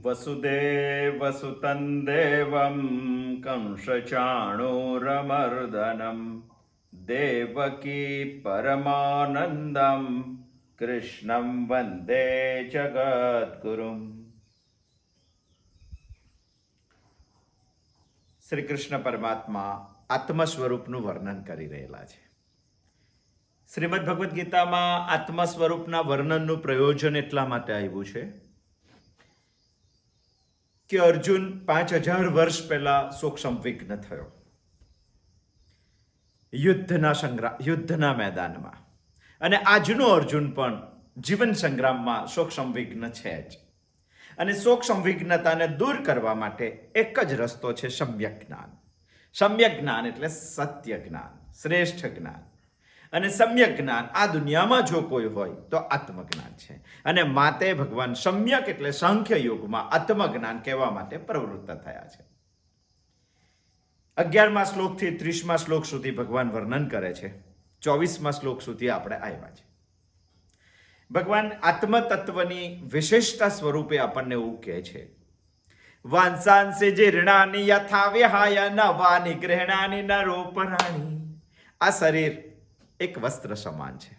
वसुदेवसुतं देवं कंसचाणूरमर्दनं देवकी परमानन्दं कृष्णं वन्दे जगद्गुरुम्। શ્રી કૃષ્ણ પરમાત્મા આત્મ સ્વરૂપનું વર્ણન કરી રહેલા છે. શ્રીમદ ભગવદ્ ગીતામાં આત્મ સ્વરૂપના વર્ણનનું પ્રયોજન એટલા માટે આવ્યું છે કે અર્જુન 5000 વર્ષ પહેલા શોક સંવિઘ્ન થયો યુદ્ધના મેદાનમાં, અને આજનો અર્જુન પણ જીવન સંગ્રામમાં શોક સંવિઘ્ન છે જ. અને શોક સંવિઘ્નતાને દૂર કરવા માટે એક જ રસ્તો છે સમ્યક જ્ઞાન. સમ્યક જ્ઞાન એટલે સત્ય જ્ઞાન, શ્રેષ્ઠ જ્ઞાન. અને સમ્યક જ્ઞાન આ દુનિયામાં જો કોઈ હોય તો આત્મજ્ઞાન છે. અને માટે ભગવાન સમ્યક એટલે સાંખ્ય યુગમાં આત્મજ્ઞાન કહેવા માટે પ્રવૃત્ત થયા છે. 11મા શ્લોકથી 30મા શ્લોક સુધી ભગવાન વર્ણન કરે છે. 24મા શ્લોક સુધી આપણે આવ્યા છે. ભગવાન આત્મતત્વની વિશેષતા સ્વરૂપે આપણને એવું કહે છે, વાંસાંસે જીર્ણાની યથા વિહાય નવાનિ ગૃહણાની નરોપરાણી. આ શરીર એક વસ્ત્ર સમાન છે.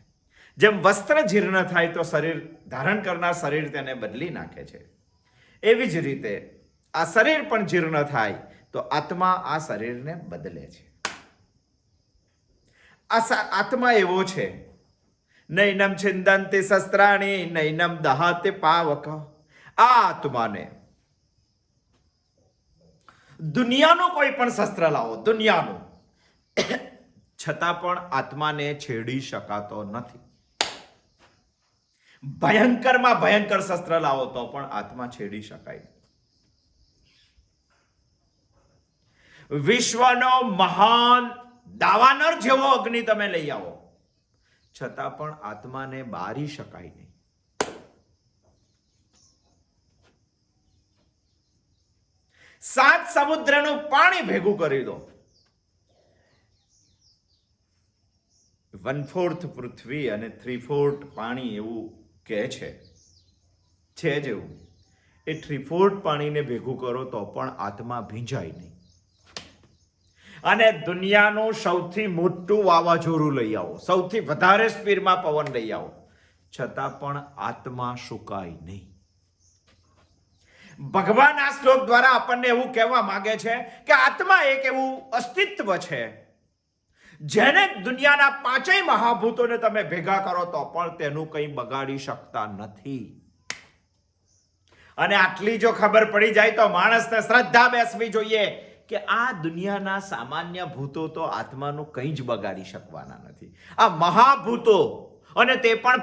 જેમ વસ્ત્ર જીર્ણ થાય તો શરીર ધારણ કરનાર શરીર તેને બદલી નાખે છે, એવી જ રીતે આ શરીર પણ જીર્ણ થાય તો આત્મા આ શરીરને બદલે છે. આત્મા એવો છે, નૈનમ છિંદંતિ શસ્ત્રાણી નૈનમ દહાતે પાવક. આ આત્માને દુનિયાનું કોઈ પણ શસ્ત્ર લાવો, દુનિયાનું, છતાં પણ આત્માને છેડી શકાતો નથી. ભયંકરમાં ભયંકર શસ્ત્ર લાવો તો પણ આત્મા છેડી શકાય. વિશ્વનો મહાન દાવાનળ જેવો અગ્નિ તમે લઈ આવો, છતાં પણ આત્માને બારી શકાય નહીં. સાત સમુદ્રનું પાણી ભેગું કરી દો, 1/4 પૃથ્વી અને 3/4 પાણી એવું કહે છે જેવું. એ 3/4 પાણીને ભેગું કરો તો પણ આત્મા ભીંજાય નહીં. અને દુનિયાનું સૌથી મોટું વાવાઝોડું લઈ આવો, સૌથી વધારે સ્પીડમાં પવન લઈ આવો, છતાં પણ આત્મા સુકાય નહીં. ભગવાન આ શ્લોક દ્વારા આપણને એવું કહેવા માંગે છે કે આત્મા એક એવું અસ્તિત્વ છે જેને દુનિયાના 5 મહાભૂતોને તમે ભેગા કરો તો પણ તેનું કંઈ બગાડી શકતા નથી. અને આટલી જો ખબર પડી જાય તો માણસને શ્રદ્ધા બેસવી જોઈએ કે આ દુનિયાના સામાન્ય ભૂતો તો આત્માનું કંઈ જ બગાડી શકવાના નથી. આ મહાભૂતો, અને તે પણ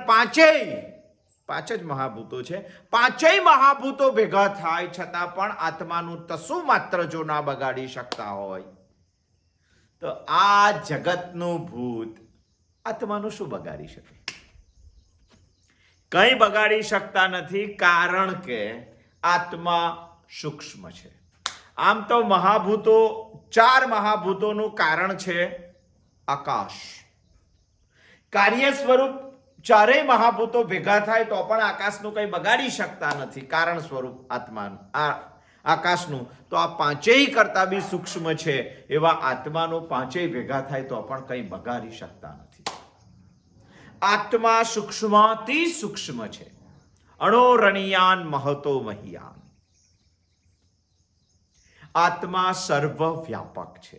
5 જ મહાભૂતો છે, 5 મહાભૂતો ભેગા થાય છતાં પણ આત્માનું તસું માત્ર જો ના બગાડી શકતા હોય તો આ જગતનું ભૂત આત્માનું શું બગાડી શકે? કંઈ બગાડી શકતા નથી, કારણ કે આત્મા સૂક્ષ્મ છે. આમ તો મહાભૂતો, 4 મહાભૂતોનું કારણ છે આકાશ. કાર્ય સ્વરૂપ 4 મહાભૂતો ભેગા થાય તો પણ આકાશનું કંઈ બગાડી શકતા નથી, કારણ સ્વરૂપ આકાશનું. તો આ 5 કરતા બી સૂક્ષ્મ છે એવા આત્માનું 5 ભેગા થાય તો પણ કંઈ બગાડી શકતા નથી. આત્મા સૂક્ષ્માતિ સૂક્ષ્મ છે. અણોરણિયાન મહતો મહિયાન. આત્મા સર્વવ્યાપક છે.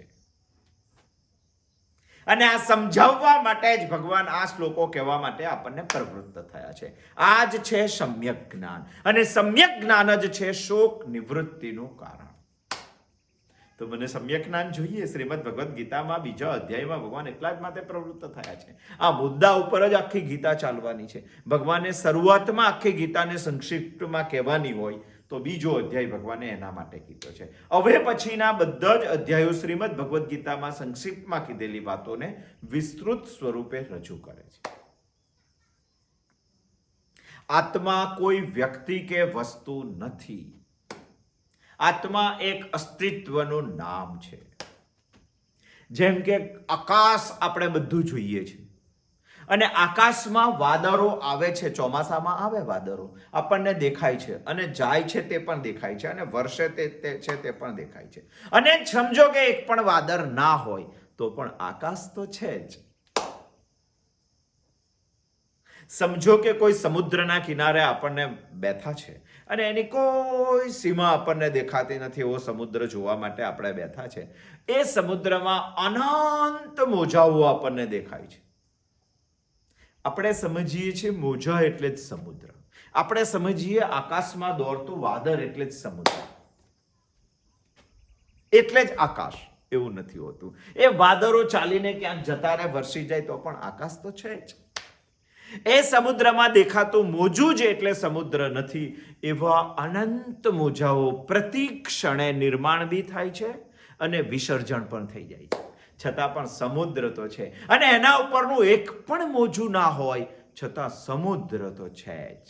અને આ સમજાવવા માટે જ ભગવાન આ શ્લોકો કહેવા માટે આપણને પ્રવૃત્ત થયા છે. આ જ છે સમ્યક જ્ઞાન, અને સમ્યક જ્ઞાન જ છે શોક નિવૃત્તિનું કારણ. તો મને સમ્યક જ્ઞાન જોઈએ. શ્રીમદ ભગવદ્ ગીતામાં 2જા અધ્યાયમાં ભગવાન એટલા જ માટે પ્રવૃત્ત થયા છે. આ મુદ્દા ઉપર જ આખી ગીતા ચાલવાની છે. ભગવાને શરૂઆતમાં આખી ગીતાને સંક્ષિપ્તમાં કહેવાની હોય તો 2જો અધ્યાય ભગવાને એના માટે કીધો છે. હવે પછીના બધા જ અધ્યાયો શ્રીમદ ભગવદ્ ગીતામાં સંક્ષિપ્તમાં કીધેલી વાતોને વિસ્તૃત સ્વરૂપે રજૂ કરે છે. આત્મા કોઈ વ્યક્તિ કે વસ્તુ નથી. આત્મા એક અસ્તિત્વનું નામ છે. જેમ કે આકાશ આપણે બધું જોઈએ છે, અને આકાશમાં વાદળો આવે છે, ચોમાસામાં આવે વાદળો, આપણને દેખાય છે અને જાય છે તે પણ દેખાય છે અને વર્ષે તે છે તે પણ દેખાય છે. અને સમજો કે એક પણ વાદળ ના હોય તો પણ આકાશ તો છે જ. સમજો કે કોઈ સમુદ્રના કિનારે આપણને બેઠા છે અને એની કોઈ સીમા આપણને દેખાતી નથી, એવો સમુદ્ર જોવા માટે આપણે બેઠા છે. એ સમુદ્રમાં અનંત મોજાઓ આપણને દેખાય છે. આપણે સમજીએ છીએ મોજા એટલે જ સમુદ્ર. આપણે સમજીએ આકાશમાં દોડતું વાદળ એટલે જ સમુદ્ર, એટલે જ આકાશ. એવું નથી હોતું. એ વાદળો ચાલીને ક્યાંક જતા રહે, વરસી જાય તો પણ આકાશ તો છે જ. એ સમુદ્રમાં દેખાતું મોજું જ એટલે સમુદ્ર નથી. એવા અનંત મોજાઓ પ્રતિ ક્ષણે નિર્માણ બી થાય છે અને વિસર્જન પણ થઈ જાય છે. છતાં પણ સમુદ્ર તો છે અને એના ઉપરનું એક પણ મોજું ના હોય છતાં સમુદ્ર તો છે જ.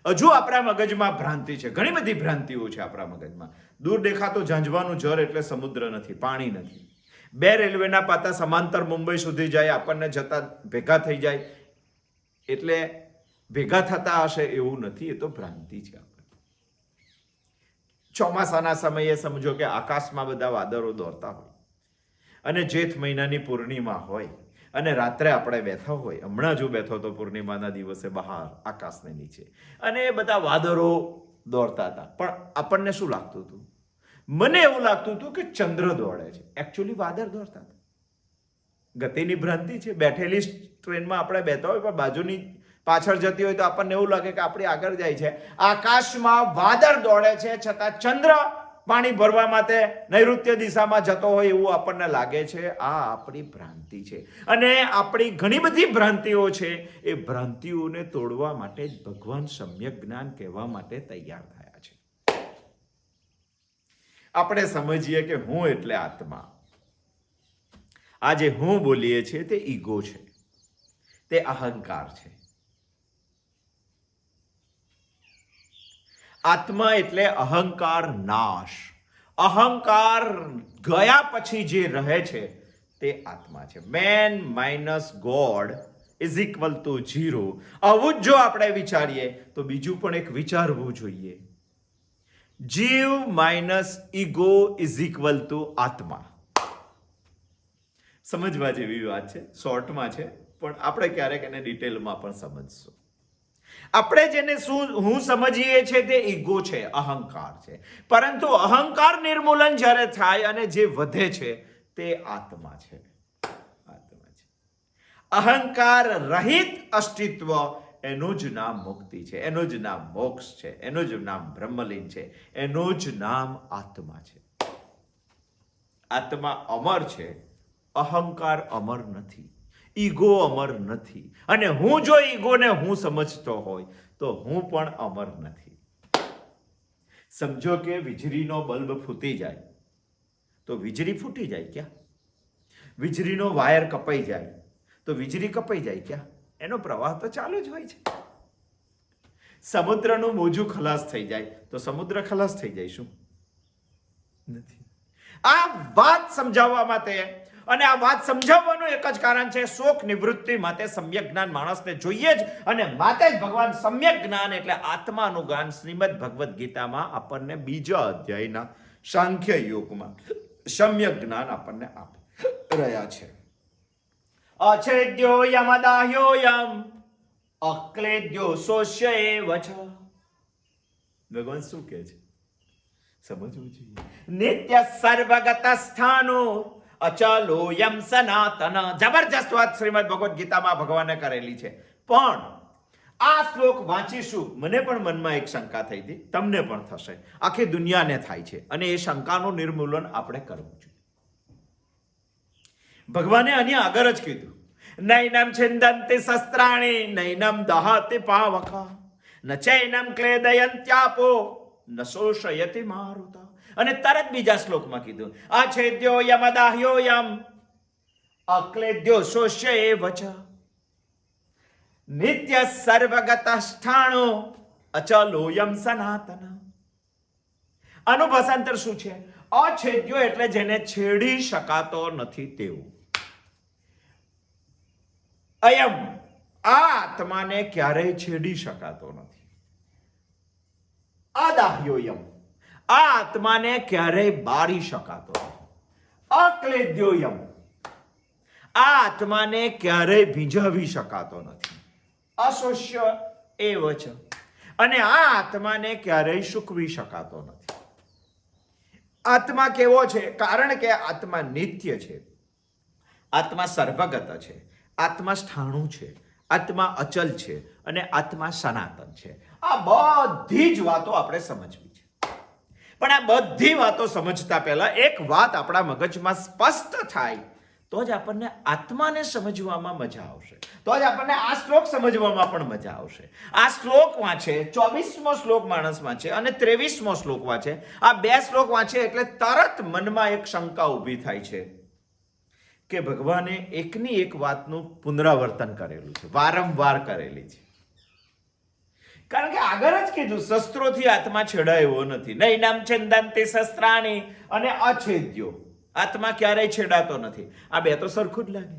હજુ આપણા મગજમાં ભ્રાંતિ છે, ઘણી બધી ભ્રાંતિઓ છે આપણા મગજમાં. દૂર દેખાતો ઝાંઝવાનું જળ એટલે સમુદ્ર નથી, પાણી નથી. બે રેલવેના પાટા સમાંતર મુંબઈ સુધી જાય, આપણને જતા ભેગા થઈ જાય એટલે ભેગા થતા હશે એવું નથી. એ તો ભ્રાંતિ છે. ચોમાસાના સમયે સમજો કે આકાશમાં બધા વાદળો દોડતા હોય અને જેઠ મહિનાની પૂર્ણિમા હોય અને રાત્રે આપણે બેઠા હોય. હમણાં જો બેઠો તો પૂર્ણિમાના દિવસે બહાર આકાશને નીચે અને એ બધા વાદળો દોડતા હતા. પણ આપણને શું લાગતું હતું? મને એવું લાગતું હતું કે ચંદ્ર દોડે છે. એકચ્યુઅલી વાદળ દોડતા હતા. ગતિની ભ્રાંતિ છે. બેઠેલી ટ્રેનમાં આપણે બેઠા હોય પણ બાજુની પાછળ જતી હોય તો આપણને એવું લાગે કે આપણી આગળ જાય છે. આકાશમાં વાદળ દોડે છે છતાં ચંદ્ર પાણી ભરવા માટે નૈઋત્ય દિશામાં જતો હોય એવું આપણને લાગે છે. આ આપણી ભ્રાંતિ છે અને આપણી ઘણી બધી ભ્રાંતિઓ છે. એ ભ્રાંતિઓને તોડવા માટે જ ભગવાન સમ્યક જ્ઞાન કહેવા માટે તૈયાર થયા છે. આપણે સમજીએ કે હું એટલે આત્મા. આ જે હું બોલીએ છીએ તે ઈગો છે, તે અહંકાર છે. આત્મા એટલે અહંકાર નાશ. અહંકાર ગયા પછી જે રહે છે તે આત્મા છે. Man minus god is equal to 0. આવું જ જો આપણે વિચારીએ તો બીજું પણ એક વિચારવું જોઈએ. જીવ minus ego is equal two આત્મા. સમજવા જેવી વાત છે, શોર્ટમાં છે, પણ આપણે ક્યારેક એને ડિટેલમાં પણ સમજશું. આપણે જેને હું સમજીએ છીએ તે ઈગો છે, અહંકાર છે. પરંતુ અહંકાર નિર્મૂલન જ્યારે થાય અને જે વધે છે તે આત્મા છે. આત્મા છે. અહંકાર રહિત અસ્તિત્વ, એનું જ નામ મુક્તિ છે, એનું જ નામ મોક્ષ છે, એનું જ નામ બ્રહ્મલીન છે, એનું જ નામ આત્મા છે. આત્મા અમર છે, અહંકાર અમર નથી, ઈગો અમર નથી. અને હું જો ઈગોને હું સમજતો હોય તો હું પણ અમર નથી. સમજો કે વીજળીનો બલ્બ ફૂટી જાય તો વીજળી ફૂટી જાય ક્યાં? વીજળીનો વાયર કપાઈ જાય તો વીજળી કપાઈ જાય ક્યાં? એનો પ્રવાહ તો ચાલુ જ હોય છે. સમુદ્રનું મોજું ખલાસ થઈ જાય તો સમુદ્ર ખલાસ થઈ જાય શું? નથી. આ વાત સમજાવવા માટે અને આ વાત સમજાવવાનું એક જ કારણ છે, શોક નિવૃત્તિ માટે સમ્યક જ્ઞાન માણસને જોઈએ જ. અને માટે જ ભગવાન સમ્યક જ્ઞાન એટલે આત્માનું જ્ઞાન શ્રીમદ ભગવદ્ ગીતામાં આપણને બીજા અધ્યાયના સાંખ્ય યોગમાં સમ્યક જ્ઞાન આપણને આપી રહ્યા છે. અછેદ્યો યમદાહ્યોયમ અક્લેદ્યો શોષ્ય એવ ચ. ભગવાન શું કહે છે? સમજવું જોઈએ. નિત્ય સર્વગત સ્થાનો અચલોયમ સનાતન. જબરજસ્ત વાત શ્રીમદ ભગવદ્ ગીતામાં ભગવાને કરેલી છે. પણ આ શ્લોક વાંચીશું, મને પણ મનમાં એક શંકા થઈ હતી, તમને પણ થશે, આખી દુનિયાને થાય છે અને એ શંકાનું નિર્મૂલન આપણે કરવું જોઈએ. ભગવાને આની આગળ જ કીધું, નૈનમ છિંદંતિ શસ્ત્રાણી નૈનમ દહતિ પાવકા ન ચૈનમ ક્લેદયંત્યાપો ન શોષયતિ મારુતા. અને તરત બીજા શ્લોકમાં કીધું, અછેદ્યો યમદાહ્યોયમ અક્લેદ્યો શોષ્ય એવ ચ નિત્ય સર્વગત સ્થાણો અચલોયમ સનાતન. આનું ભાષાંતર શું છે? અછેદ્યો એટલે જેને છેડી શકાતો નથી તેવું. અયમ, આ આત્માને ક્યારેય છેડી શકાતો નથી. અદાહ્યોયમ, આ આત્માને ક્યારેય બારી શકાતો નથી. અક્લેદ્યોયમ, આ આત્માને ક્યારેય ભીંજાવી શકાતો નથી. અશોષ્ય એવ ચ, અને આ આત્માને ક્યારેય સૂકવી શકાતો નથી. આત્મા કેવો છે? કારણ કે આત્મા નિત્ય છે, આત્મા સર્વગત છે, આત્મા સ્થાણુ છે, આત્મા અચલ છે અને આત્મા સનાતન છે. આ બધી જ વાતો આપણે સમજવી છે. પણ આ બધી વાતો સમજતા પહેલા એક વાત આપણા મગજમાં સ્પષ્ટ થાય તો જ આપણને આત્માને સમજવામાં મજા આવશે, તો જ આપણને આ શ્લોક સમજવામાં પણ મજા આવશે. આ શ્લોક વાંચે, 24મો શ્લોક માણસ વાંચે અને 23મો શ્લોક વાંચે, આ બે શ્લોક વાંચે એટલે તરત મનમાં એક શંકા ઊભી થાય છે કે ભગવાને એકની એક વાતનું પુનરાવર્તન કરેલું છે, વારંવાર કરેલી છે. કારણ કે આગળ જ કીધું, શસ્ત્રોથી આત્મા છેડાયો નથી. નૈનામ છેદંતે શસ્ત્રાણી અને અછેદ્યો, આત્મા ક્યારેય છેડાતો નથી. આ બે તો સરખું જ લાગે.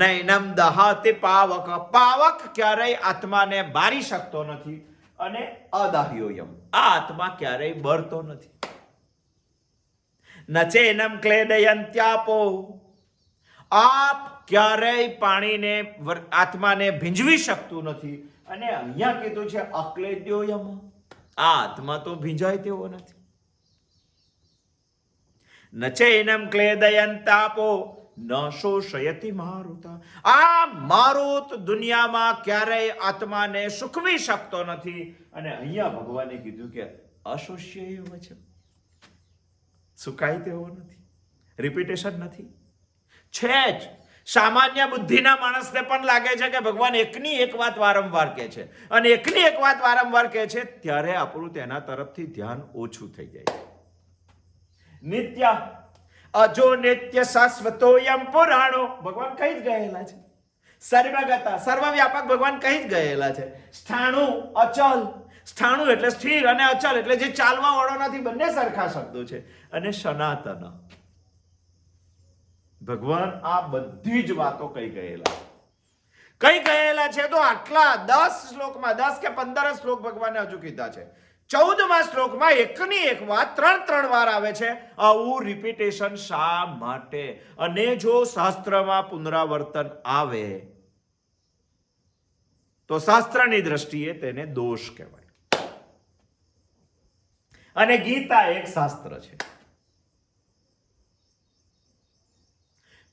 નૈનમ દહાતે પાવક, પાવક ક્યારેય આત્માને બારી શકતો નથી. અને અદાહ્યોયમ, આ આત્મા ક્યારેય બળતો નથી. નચેનમ ક્લેદયંત્યાપો, આપ ક્યારેય પાણીને આત્માને ભીંજવી શકતું નથી. અને અહીંયા કીધું છે અક્લેદ્યોયમ, આ આત્મા તો ભીંજાય તેવો નથી. નચેનમ ક્લેદયંતાપો ન શોષયતિ મારુતા, આ મારુત દુનિયામાં ક્યારેય આત્માને સૂકવી શકતો નથી. અને અહીંયા ભગવાને કીધું કે અશોષ્ય એવ છે, સુકાય તેવો નથી, રિપીટેશન નથી. છે જ. સામાન્ય બુદ્ધિના માણસને પણ લાગે છે કે ભગવાન એકની એક વાત વારંવાર કહે છે, અને એકની એક વાત વારંવાર કહે છે ત્યારે આપણું તેના તરફથી ધ્યાન ઓછું થઈ જાય છે. નિત્ય અજો નિત્ય શાશ્વતોયમ પુરાણો, ભગવાન કહી જ ગયેલા છે. સર્વગતા, સર્વવ્યાપક ભગવાન કહી જ ગયેલા છે. સ્થાણુ અચલ, સ્થાણુ એટલે સ્થિર અને અચલ એટલે જે ચાલવા વાળો નથી, બંને સરખા શબ્દો છે. અને સનાતન, ભગવાન આ બધી જ વાતો કહી ગયેલા છે. તો આટલા 10 શ્લોકમાં, 10 કે 15 શ્લોક ભગવાને હજુ કીધા છે. 14મા શ્લોકમાં એકની એક વાત 3 વાર આવે છે. આવું રિપીટેશન શા માટે? અને જો શાસ્ત્રમાં પુનરાવર્તન આવે તો શાસ્ત્રની દ્રષ્ટિએ તેને દોષ કહેવાય. અને ગીતા એક શાસ્ત્ર છે.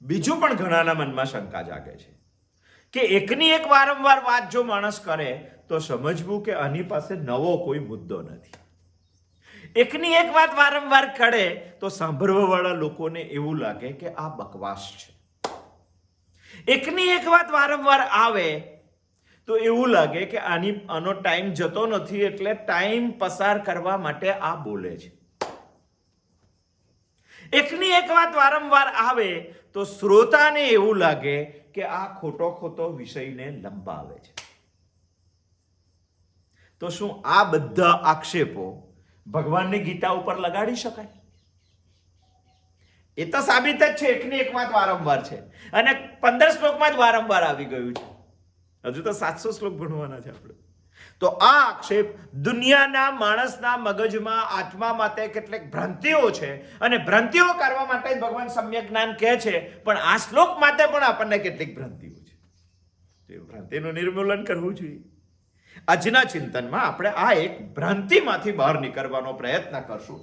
બીજું પણ ઘણાના મનમાં શંકા જાગે છે કે એકની એક વારંવાર વાત જો માણસ કરે તો સમજવું કે આની પાસે નવો કોઈ મુદ્દો નથી. એકની એક વાત વારંવાર કરે તો સાંભળવા વાળા લોકોને એવું લાગે કે આ બકવાસ છે. એકની એક વાત વારંવાર આવે તો એવું લાગે કે આનો ટાઈમ જતો નથી, એટલે ટાઈમ પસાર કરવા માટે આ બોલે છે. એકની એક વાત વારંવાર આવે તો શ્રોતાને એવું લાગે કે આ ખોટો વિષયને લંબાવે છે. તો શું આ બધા આક્ષેપો ભગવાનની ગીતા ઉપર લગાડી શકાય? એ તો સાબિત જ છે, એકની એક વાત વારંવાર છે અને 15 શ્લોકમાં જ વારંવાર આવી ગયું છે. હજુ તો 700 શ્લોક ભણવાના છે આપણે. તો આ આક્ષેપ દુનિયાના માણસના મગજમાં, આત્મા માટે કેટલીક ભ્રાંતિઓ છે અને ભ્રાંતિઓ કરવા માટે જ ભગવાન સમ્યક જ્ઞાન કહે છે. પણ આ શ્લોક માટે પણ આપણને કેટલીક ભ્રાંતિઓ છે, એ ભ્રાંતિનું નિર્મૂલન કરવું જોઈએ. આજના ચિંતનમાં આપણે આ એક ભ્રાંતિમાંથી બહાર નીકળવાનો પ્રયત્ન કરશું,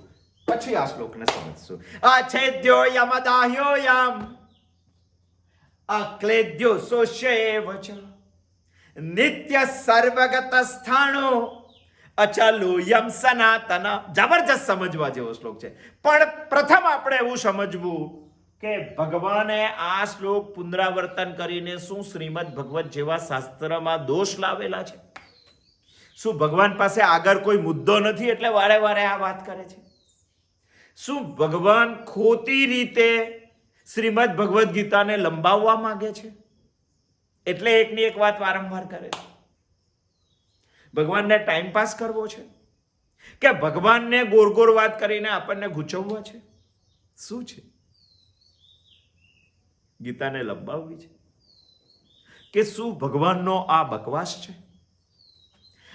પછી આ શ્લોકને સમજશું. અછેદ્યો યમદાહ્યો યમ અક્લેદ્યો સોષ્યેવ ચ નિત્ય સર્વગત સ્થાણો અચલો યમ સનાતન. જબરજસ્ત સમજવા જેવો શ્લોક છે. પણ પ્રથમ આપણે એવું સમજવું કે ભગવાને આ શ્લોક પુનરાવર્તન કરીને શું શ્રીમદ ભગવત જેવા શાસ્ત્રમાં દોષ લાવેલા છે? શું ભગવાન પાસે આગળ કોઈ મુદ્દો નથી એટલે વારે વારે આ વાત કરે છે? શું ભગવાન ખોટી રીતે શ્રીમદ ભગવદ ગીતાને લંબાવવા માંગે છે એટલે એકની એક વાત વારંવાર કરે છે? ભગવાનને ટાઈમ પાસ કરવો છે કે ભગવાનને ગોળ વાત કરીને આપણને ગૂંચવવા છે? શું છે? ગીતાને લંબાવવી છે? કે શું ભગવાનનો આ બકવાસ છે?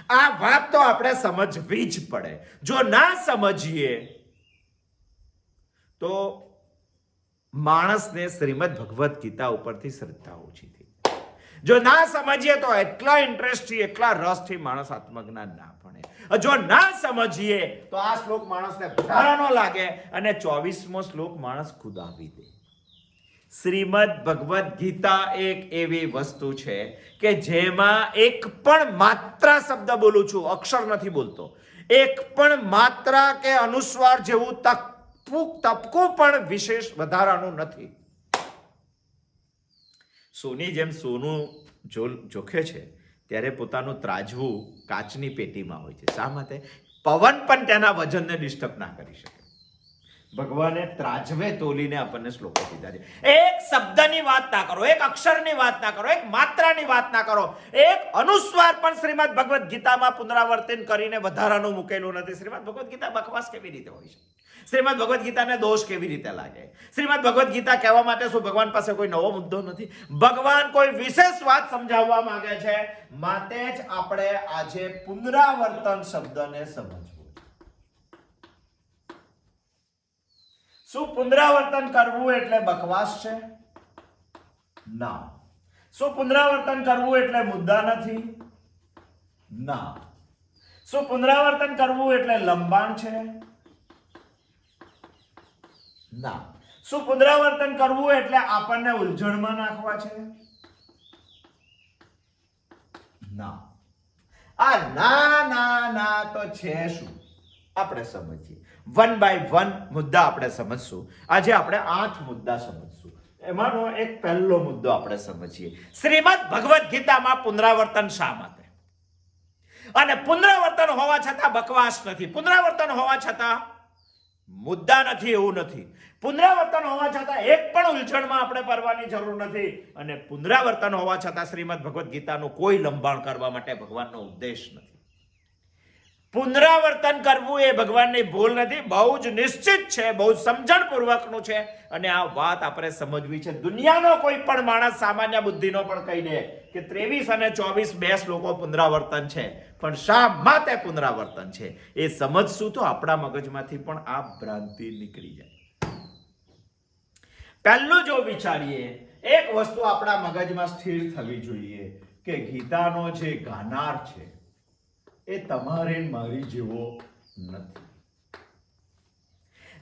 આ વાત તો આપણે સમજવી જ પડે. જો ના સમજીએ તો માણસને શ્રીમદ ભગવદ્ ગીતા ઉપરથી શ્રદ્ધા ઓછી થઈ. જો ના સમજીએ તો એટલા ઇન્ટરેસ્ટથી, એટલા રસથી માણસ આત્મજ્ઞાન ના ભણે. જો ના સમજીએ તો આ શ્લોક માણસને વધારાનો લાગે અને 24મો શ્લોક માણસ કુદાવી દે. શ્રીમદ ભગવદ્ ગીતા એક એવી વસ્તુ છે કે જેમાં એક પણ માત્રા શબ્દ બોલું છું, અક્ષર નથી બોલતો, એક પણ માત્રા કે અનુસ્વાર જેવું તપકું પણ વિશેષ વધારાનું નથી. સોની જેમ સોનું જોખે છે ત્યારે પોતાનું ત્રાજવું કાચની પેટીમાં હોય છે. શા માટે? પવન પણ તેના વજનને ડિસ્ટર્બ ના કરી શકે. ભગવાને ત્રાજવે તોલીને આપણને શ્લોકો કીધા છે. એક શબ્દની વાત ના કરો, એક અક્ષરની વાત ના કરો, એક માત્રાની વાત ના કરો, એક અનુસ્વાર પણ શ્રીમદ ભગવદ્ ગીતામાં પુનરાવર્તન કરીને વધારાનું મૂકેલું નથી. શ્રીમદ ભગવદ્ ગીતા બકવાસ કેવી રીતે હોય છે? શ્રીમદ ભગવદ્ ગીતાને દોષ કેવી રીતે લાગે? શ્રીમદ ભગવદ્ ગીતા કહેવા માટે શું ભગવાન પાસે કોઈ નવો મુદ્દો નથી? ભગવાન કોઈ વિશેષ વાત સમજાવવા માંગે છે, માટે જ આપણે આજે પુનરાવર્તન શબ્દને સમજવું. શું પુનરાવર્તન કરવું એટલે બકવાસ છે? ના. શું પુનરાવર્તન કરવું એટલે મુદ્દા નથી? ના. શું પુનરાવર્તન કરવું એટલે લંબાણ છે? ના. શું પુનરાવર્તન કરવું એટલે આપણને ઉલઝણમાં નાખવા છે? ના. આ ના ના ના તો છે શું? આપણે સમજીએ. વન બાય વન મુદ્દા આપણે સમજશું. આજે આપણે 8 મુદ્દા સમજશું. એમાંનો એક પહેલો મુદ્દો આપણે સમજીએ. શ્રીમદ ભગવદ્ ગીતામાં પુનરાવર્તન શા માટે? અને પુનરાવર્તન હોવા છતાં બકવાસ નથી, પુનરાવર્તન હોવા છતાં મુદ્દા નથી એવું નથી, પુનરાવર્તન હોવા છતાં એક પણ ઉલઝણમાં આપણે પડવાની જરૂર નથી, અને પુનરાવર્તન હોવા છતાં શ્રીમદ ભગવદ્ ગીતાનું કોઈ લંબાણ કરવા માટે ભગવાનનો ઉદ્દેશ નથી. પુનરાવર્તન કરવું એ ભગવાનની ભૂલ નથી, બહુ જ નિશ્ચિત છે, બહુ સમજણપૂર્વકનું છે, અને આ વાત આપણે સમજવી છે. દુનિયાનો કોઈ પણ માણસ સામાન્ય બુદ્ધિનો પણ કહી દે કે 23 અને 24 બે શ્લોકો પુનરાવર્તન છે, પણ શા માટે પુનરાવર્તન છે એ સમજશું તો આપણા મગજમાંથી પણ આ ભ્રાંતિ નીકળી જાય. પહેલું જો વિચારીએ, એક વસ્તુ આપણા મગજમાં સ્થિર થવી જોઈએ કે ગીતાનો જે ગાનાર છે એ તમારે મારી જેવો નથી.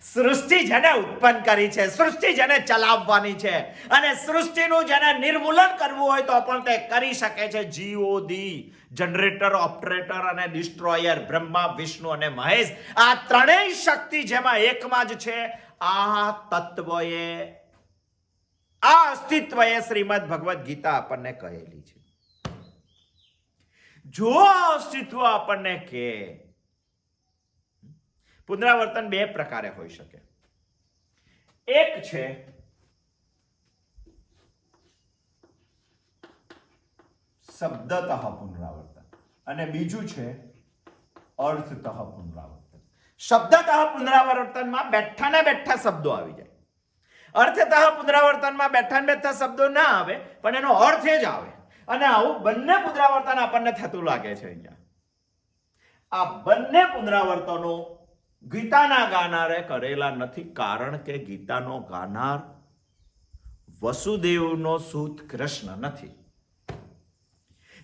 સૃષ્ટિ જેને ઉત્પન્ન કરી છે, સૃષ્ટિ જેને ચલાવવાની છે, અને સૃષ્ટિનું જેને નિર્મૂલન કરવું હોય તો પણ તે કરી શકે છે. જીઓડી, જનરેટર, ઓપરેટર અને ડિસ્ટ્રોયર, બ્રહ્મા, વિષ્ણુ અને મહેશ, આ ત્રણેય શક્તિ જેમાં એકમાં જ છે. આ તત્વએ, આ અસ્તિત્વએ શ્રીમદ ભગવદ્ ગીતા આપણને કહેલી છે. જો અસ્તિત્વ આપણને કે પુનરાવર્તન બે પ્રકારે હોઈ શકે. એક છે શબ્દતઃ પુનરાવર્તન અને બીજું છે અર્થતઃ પુનરાવર્તન. શબ્દતઃ પુનરાવર્તનમાં બેઠા ને બેઠા શબ્દો આવી જાય. અર્થતઃ પુનરાવર્તનમાં બેઠા ને બેઠા શબ્દો ના આવે, પણ એનો અર્થ જ આવે. અને આવું બંને પુનરાવર્તન આપણને થતું લાગે છે. અહીંયા આ બંને પુનરાવર્તનો ગીતાના ગાનારે કરેલા નથી, કારણ કે ગીતાનો ગાનાર વસુદેવનો સૂત કૃષ્ણ નથી.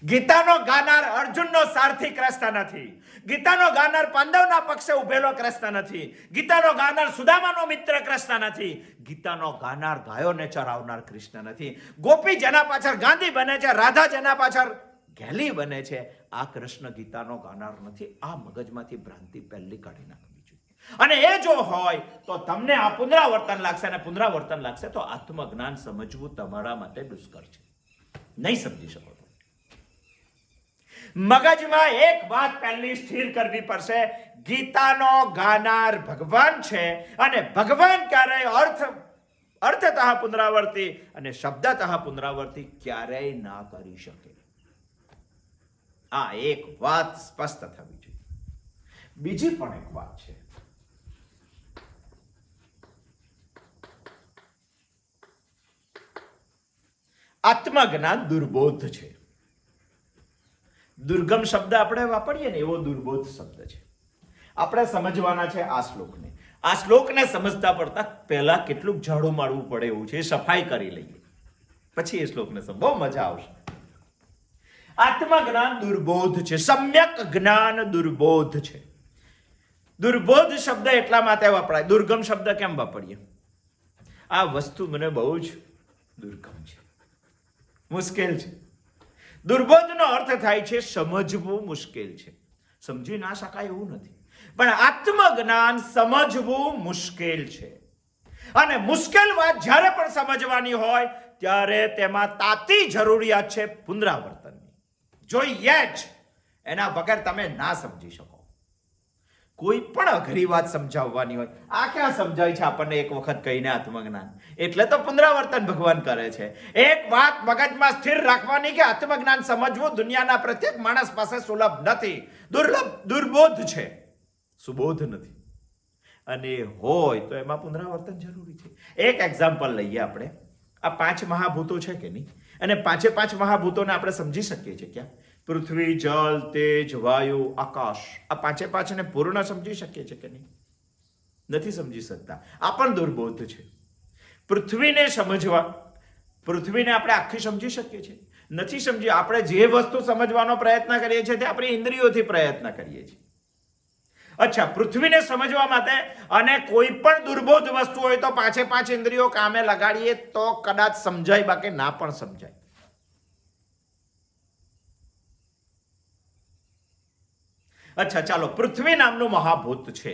ગીતાનો ગાનાર અર્જુનનો સારથી કૃષ્ણ નથી. ગીતાનો ગાનાર પાંડવના પક્ષે ઉભેલો કૃષ્ણ નથી. ગીતાનો ગાનાર સુદામાનો મિત્ર કૃષ્ણ નથી. ગીતાનો ગાનાર ગાયોને ચરાવનાર કૃષ્ણ નથી. ગોપી જેના પાછળ ગાંધી બને છે, રાધા જેના પાછળ ઘેલી બને છે, આ કૃષ્ણ ગીતાનો ગાનાર નથી. આ મગજમાંથી ભ્રાંતિ પહેલી કાઢી નાખવી જોઈએ. અને એ જો હોય તો તમને આ પુનરાવર્તન લાગશે, અને પુનરાવર્તન લાગશે તો આત્મજ્ઞાન સમજવું તમારા માટે દુષ્કર છે. નહીં સમજી શકો. મગજમાં એક વાત પહેલી સ્થિર કરવી પડશે, ગીતાનો ગાનાર ભગવાન છે, અને ભગવાન ક્યારેય અર્થતઃ પુનરાવર્તી અને શબ્દતઃ પુનરાવર્તી ક્યારેય ના કરી શકે. આ એક વાત સ્પષ્ટ થવી જોઈએ. બીજી પણ એક વાત છે, આત્મજ્ઞાન દુર્બોધ છે. દુર્ગમ શબ્દ આપણે વાપરીએ ને એવો દુર્બોધ શબ્દ છે. આપણે સમજવાના છે આ શ્લોકને. આ શ્લોકને સમજતા પડતા પહેલા કેટલું ઝાડું મારવું પડે એવું છે, સફાઈ કરી લઈએ પછી એ શ્લોકને સમજ, બહુ મજા આવશે. આત્મજ્ઞાન દુર્બોધ છે, સમ્યક જ્ઞાન દુર્બોધ છે. દુર્બોધ શબ્દ એટલા માટે વપરાય. દુર્ગમ શબ્દ કેમ વાપરીએ? આ વસ્તુ મને બહુ જ દુર્ગમ છે, મુશ્કેલ છે. દુર્બોધનો અર્થ થાય છે સમજવું મુશ્કેલ છે. સમજી ના શકાય એવું નથી, પણ આત્મજ્ઞાન સમજવું મુશ્કેલ છે. અને મુશ્કેલ વાત જ્યારે પણ સમજવાની હોય ત્યારે તેમાં તાતી જરૂરિયાત છે પુનરાવર્તનની. જોઈએ જ, એના વગર તમે ના સમજી શકો. કોઈ પણ અઘરી વાત સમજાવવાની હોય, આ ક્યાં સમજાય છે આપણને એક વખત કહીને આત્મજ્ઞાન? એટલે તો પુનરાવર્તન ભગવાન કરે છે. એક વાત મગજમાં સ્થિર રાખવાની કે આત્મજ્ઞાન સમજવું દુનિયાના પ્રત્યેક માણસ પાસે સુલભ નથી, દુર્લભ, દુર્બોધ છે, સુબોધ નથી. અને હોય તો એમાં પુનરાવર્તન જરૂરી છે. એક એક્ઝામ્પલ લઈએ આપણે. આ 5 મહાભૂતો છે કે નહીં, અને 5 મહાભૂતોને આપણે સમજી શકીએ છીએ ક્યાં? પૃથ્વી, જળ, તેજ, વાયુ, આકાશ. આ 5 ને પૂર્ણ સમજી શકીએ છીએ કે નહીં? નથી સમજી શકતા. આ પણ દુર્બોધ છે. પૃથ્વીને સમજવા, પૃથ્વીને આપણે આખી સમજી શકીએ છીએ? નથી સમજી. આપણે જે વસ્તુ સમજવાનો પ્રયત્ન કરીએ છીએ તે આપણી ઇન્દ્રિયોથી પ્રયત્ન કરીએ છીએ. અચ્છા, પૃથ્વીને સમજવા માટે અને કોઈ પણ દુર્બોધ વસ્તુ હોય તો 5 ઇન્દ્રિયો કામે લગાડીએ તો કદાચ સમજાય, બાકી ના પણ સમજાય. અચ્છા, ચાલો, પૃથ્વી નામનું મહાભૂત છે,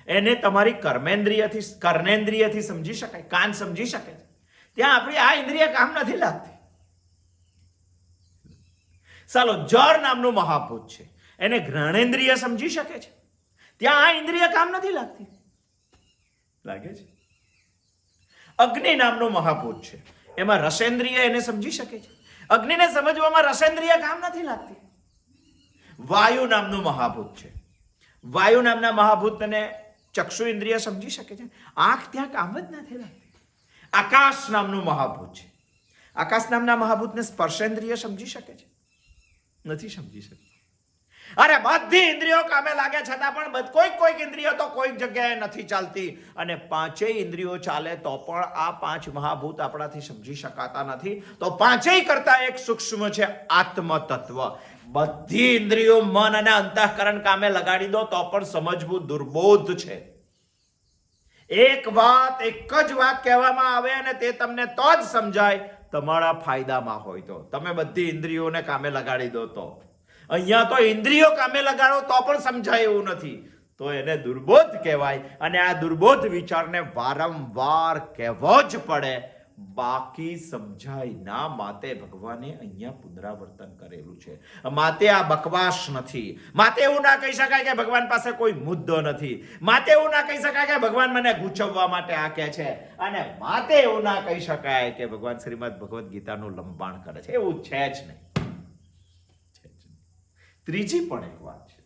એને તમારી કર્ણેન્દ્રિયથી સમજી શકાય, કાન સમજી શકે છે. ત્યાં આપણી આ ઇન્દ્રિય કામ નથી લાગતી. ચાલો, જળ નામનું મહાભૂત છે, એને ઘ્રાણેન્દ્રિય સમજી શકે છે. ત્યાં આ ઇન્દ્રિય કામ નથી લાગતી. લાગે છે? અગ્નિ નામનું મહાભૂત છે, એમાં રસેન્દ્રિય એને સમજી શકે છે. અગ્નિને સમજવામાં રસેન્દ્રિય કામ નથી લાગતી. વાયુ નામનું મહાભૂત છે, વાયુ નામના મહાભૂતને ચક્ષુ ઇન્દ્રિય સમજી શકે છે. આંખ ત્યાં કામ જ નથી લાગતી. આકાશ નામનું મહાભૂત છે, આકાશ નામના મહાભૂતને સ્પર્શેન્દ્રિય સમજી શકે છે? નથી સમજી શકતી. અરે બધી ઇન્દ્રિયો કામે લાગે છતાં પણ કોઈક ઇન્દ્રિયો તો કોઈક જગ્યાએ નથી ચાલતી. અને 5 ઇન્દ્રિયો ચાલે તો પણ આ 5 મહાભૂત આપણાથી સમજી શકાતા નથી. તો 5 કરતા એક સૂક્ષ્મ છે આત્મ તત્વ. બધી ઇન્દ્રિયો, મન અને અંતઃકરણ કામે લગાડી દો તો પણ સમજવું દુર્બોધ છે. એક જ વાત કહેવામાં આવે અને તે તમને તો જ સમજાય તમારા ફાયદામાં હોય તો. તમે બધી ઇન્દ્રિયોને કામે લગાડી દો તો. અહીંયા તો ઇન્દ્રિયો કામે લગાડો તો પણ સમજાય એવું નથી, તો એને દુર્બોધ કહેવાય. અને આ દુર્બોધ વિચારને વારંવાર કહેવો જ પડે, બાકી સમજાય ના. માટે ભગવાને અહીંયા પુનરાવર્તન કરેલું છે. માટે આ બકવાસ નથી. માટે એવું ના કહી શકાય કે ભગવાન પાસે કોઈ મુદ્દો નથી. માટે એવું ના કહી શકાય કે ભગવાન મને ગૂંચવવા માટે આ કહે છે. અને માટે એવું ના કહી શકાય કે ભગવાન શ્રીમદ ભગવદ્ ગીતાનું લંબાણ કરે છે. એવું છે જ નહીં. ત્રીજી પણ એક વાત છે.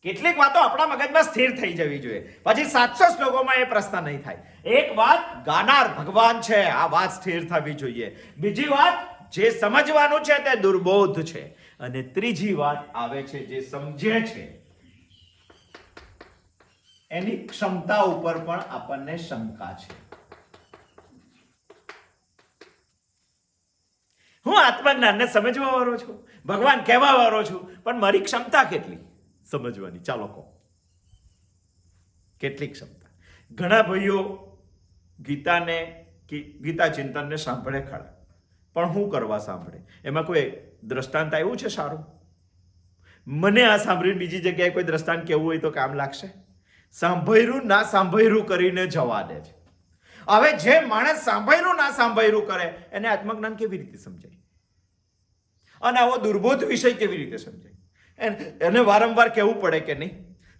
કેટલીક વાતો આપણા મગજમાં સ્થિર થઈ જવી જોઈએ, પછી 700 શ્લોકોમાં એ પ્રશ્ન નહીં થાય. એક વાત, ગાનાર ભગવાન છે, આ વાત સ્થિર થવી જોઈએ. બીજી વાત, જે સમજવાનું છે તે દુર્બોધ છે. અને ત્રીજી વાત આવે છે, જે સમજે છે એની ક્ષમતા ઉપર પણ આપણને શંકા છે. હું આત્મજ્ઞાનને સમજવા વાળો છું, ભગવાન કહેવા વાળો છું, પણ મારી ક્ષમતા કેટલી સમજવાની? ચાલો કહો, કેટલી ક્ષમતા? ઘણા ભાઈઓ ગીતા ચિંતનને સાંભળે ખરા, પણ શું કરવા સાંભળે? એમાં કોઈ દ્રષ્ટાંત આવ્યું છે સારું? મને આ સાંભળીને બીજી જગ્યાએ કોઈ દ્રષ્ટાંત કેવું હોય તો કામ લાગશે? સાંભળ્યું ના સાંભળ્યું કરીને જવા દે છે. હવે જે માણસ સાંભળ્યું ના સાંભળ્યું કરે એને આત્મજ્ઞાન કેવી રીતે સમજાય? અને આવો દુર્બોધ વિષય કેવી રીતે સમજાય? એને વારંવાર કહેવું પડે કે નહીં?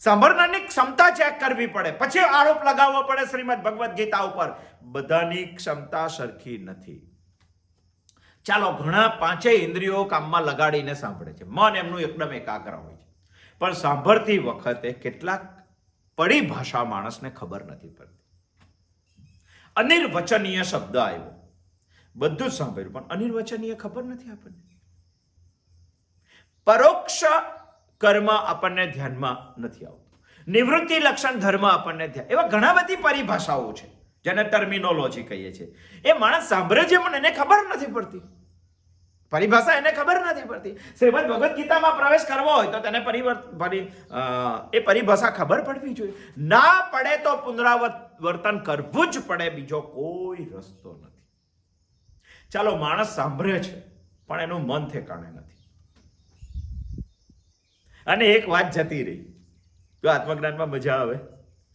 સાંભળનારની ક્ષમતા ચેક કરવી પડે, પછી આરોપ લગાવવો પડે શ્રીમદ ભગવદ્ ગીતા ઉપર. બધાની ક્ષમતા સરખી નથી. ચાલો, ઘણા 5 ઇન્દ્રિયો કામમાં લગાડીને સાંભળે છે, મન એમનું એકદમ એકાગ્ર હોય છે, પણ સાંભળતી વખતે કેટલાક પરિભાષા માણસને ખબર નથી પડતી. અનિર્વચનીય શબ્દ આવ્યો, બધું જ સાંભળ્યું, પણ અનિર્વચનીય ખબર નથી આપણને. પરોક્ષ કર્મ આપણને ધ્યાનમાં નથી આવતું. નિવૃત્તિ લક્ષણ ધર્મ આપણને એવા ઘણા બધી પરિભાષાઓ છે જેને ટર્મિનોલોજી કહીએ છીએ. એ માણસ સાંભળે છે પણ એને ખબર નથી પડતી. પરિભાષા એને ખબર નથી પડતી. શ્રીમદ ભગવદ્ ગીતામાં પ્રવેશ કરવો હોય તો તેને એ પરિભાષા ખબર પડવી જોઈએ. ના પડે તો પુનરાવર્તન કરવું જ પડે, બીજો કોઈ રસ્તો નથી. ચાલો, માણસ સાંભળે છે પણ એનું મન ઠેકાણે નથી. અને એક વાત જતી રહી, જો આત્મજ્ઞાનમાં મજા આવે,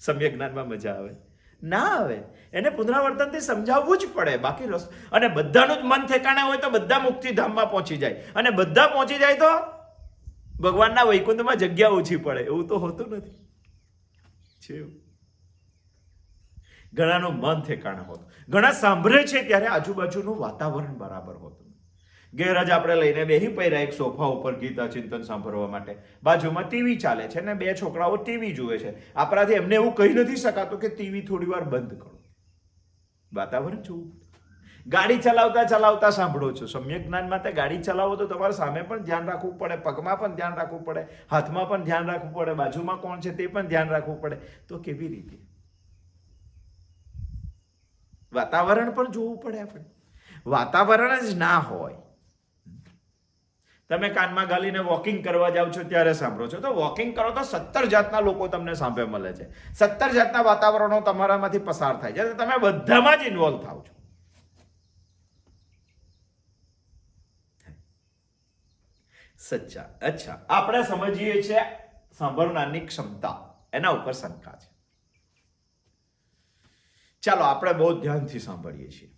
સમ્યક જ્ઞાનમાં મજા આવે, ના આવે. એને પુનરાવર્તનથી સમજાવવું જ પડે, બાકી રસ્તો. અને બધાનું જ મન ઠેકાણે હોય તો બધા મુક્તિધામમાં પહોંચી જાય, અને બધા પહોંચી જાય તો ભગવાનના વૈકુંઠમાં જગ્યા ઓછી પડે. એવું તો હોતું નથી. ઘણાનું મન ઠેકાણે હોતું, ઘણા સાંભળે છે ત્યારે આજુબાજુનું વાતાવરણ બરાબર હોતું. ગેરજ આપણે લઈને બેહી પડ્યા એક સોફા ઉપર ગીતા ચિંતન સાંભળવા માટે, બાજુમાં ટીવી ચાલે છે ને બે છોકરાઓ ટીવી જુએ છે. આપણાથી એમને એવું કહી નથી શકાતું કે ટીવી થોડી વાર બંધ કરો. વાતાવરણ જોવું. ગાડી ચલાવતા ચલાવતા સાંભળો છો. સમ્યક જ્ઞાન માટે ગાડી ચલાવો તો તમારે સામે પણ ધ્યાન રાખવું પડે, પગમાં પણ ધ્યાન રાખવું પડે, હાથમાં પણ ધ્યાન રાખવું પડે, બાજુમાં કોણ છે તે પણ ધ્યાન રાખવું પડે. તો કેવી રીતે? વાતાવરણ પણ જોવું પડે આપણે. વાતાવરણ જ ના હોય, તમે કાનમાં ગાલીને વોકિંગ કરવા જાવ છો ત્યારે સાંભળો છો, તો વોકિંગ કરો તો 17 જાતના લોકો તમને સાંભળે મળે છે, 17 જાતના વાતાવરણો તમારામાંથી પસાર થાય છે, તમે બધામાં જ ઇન્વોલ્વ થાવ છો. સચ્ચા. અચ્છા, આપણે સમજીએ છીએ સાંભળનારની ક્ષમતા, એના ઉપર શંકા છે. ચાલો, આપણે બહુ ધ્યાનથી સાંભળીએ છીએ,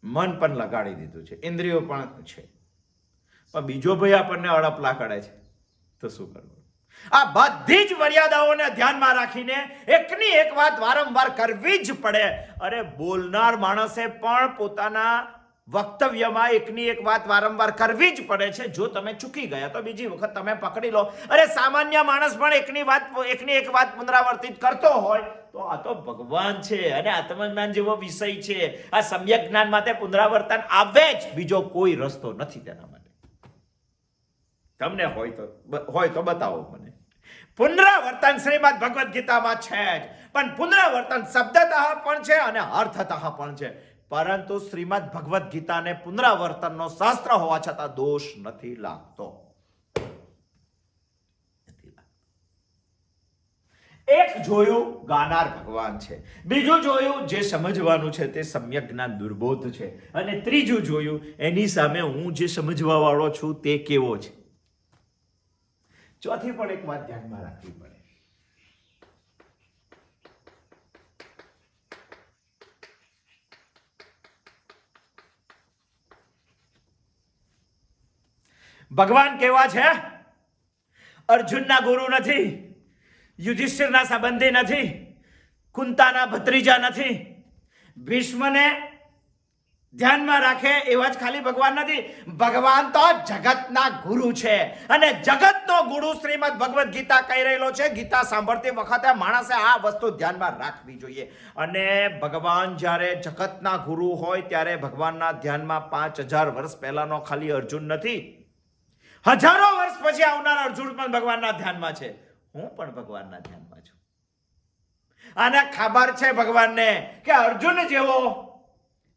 મન પણ લગાડી દીધું છે, ઇન્દ્રિયો પણ છે, પણ બીજો ભાઈ આપણને અડપલા કરે છે, તો શું કરવું? આ બધી જ મર્યાદાઓને ધ્યાનમાં રાખીને એકની એક વાત વારંવાર કરવી જ પડે. અરે, બોલનાર માણસે પણ પોતાના વક્તવ્યમાં એકની એક વાત વારંવાર કરવી જ પડે છે. જો તમે ચૂકી ગયા તો બીજી વખત તમે પકડી લો. અરે, સામાન્ય માણસ પણ એકની એક વાત પુનરાવર્તિત કરતો હોય તો આ તો ભગવાન છે અને આત્મજ્ઞાન જેવો વિષય છે. આ સમ્યક જ્ઞાન માટે પુનરાવર્તન આવે જ, બીજો કોઈ રસ્તો નથી તેના માટે. તમને હોય તો બતાવો મને. પુનરાવર્તન શ્રીમદ ભગવદ્ ગીતામાં છે જ, પણ પુનરાવર્તન શબ્દતઃ પણ છે અને અર્થતઃ પણ છે. પરંતુ શ્રીમદ ભગવદ્ ગીતાને પુનરાવર્તનનો શાસ્ત્ર હોવા છતાં દોષ નથી લાગતો. એક જોયું ગાનાર ભગવાન છે, બીજું જોયું જે સમજવાનું છે તે સમ્યક જ્ઞાન દુર્બોધ છે, અને ત્રીજું જોયું એની સામે હું જે સમજવા વાળો છું તે કેવો છે. ચોથી પણ એક વાત ધ્યાનમાં રાખવી પડે. ભગવાન કેવા છે? અર્જુનના ગુરુ નથી, યુધિષ્ઠિરના સંબંધી નથી, કુંતાના ભત્રીજા નથી, ભીષ્મને ધ્યાનમાં રાખે એવા જ ખાલી ભગવાન નથી. ભગવાન તો જગતના ગુરુ છે, અને જગતનો ગુરુ શ્રીમદ ભગવદ્ ગીતા કહી રહેલો છે. ગીતા સાંભળતી વખતે માણસે આ વસ્તુ ધ્યાનમાં રાખવી જોઈએ. અને ભગવાન જ્યારે જગતના ગુરુ હોય ત્યારે ભગવાનના ધ્યાનમાં 5000 વર્ષ પહેલાનો ખાલી અર્જુન નથી, હજારો વર્ષ પછી આવનાર અર્જુન પણ ભગવાનના ધ્યાનમાં છે. હું પણ ભગવાનના ધ્યાનમાં છું. આને ખબર છે ભગવાનને કે અર્જુન જેવો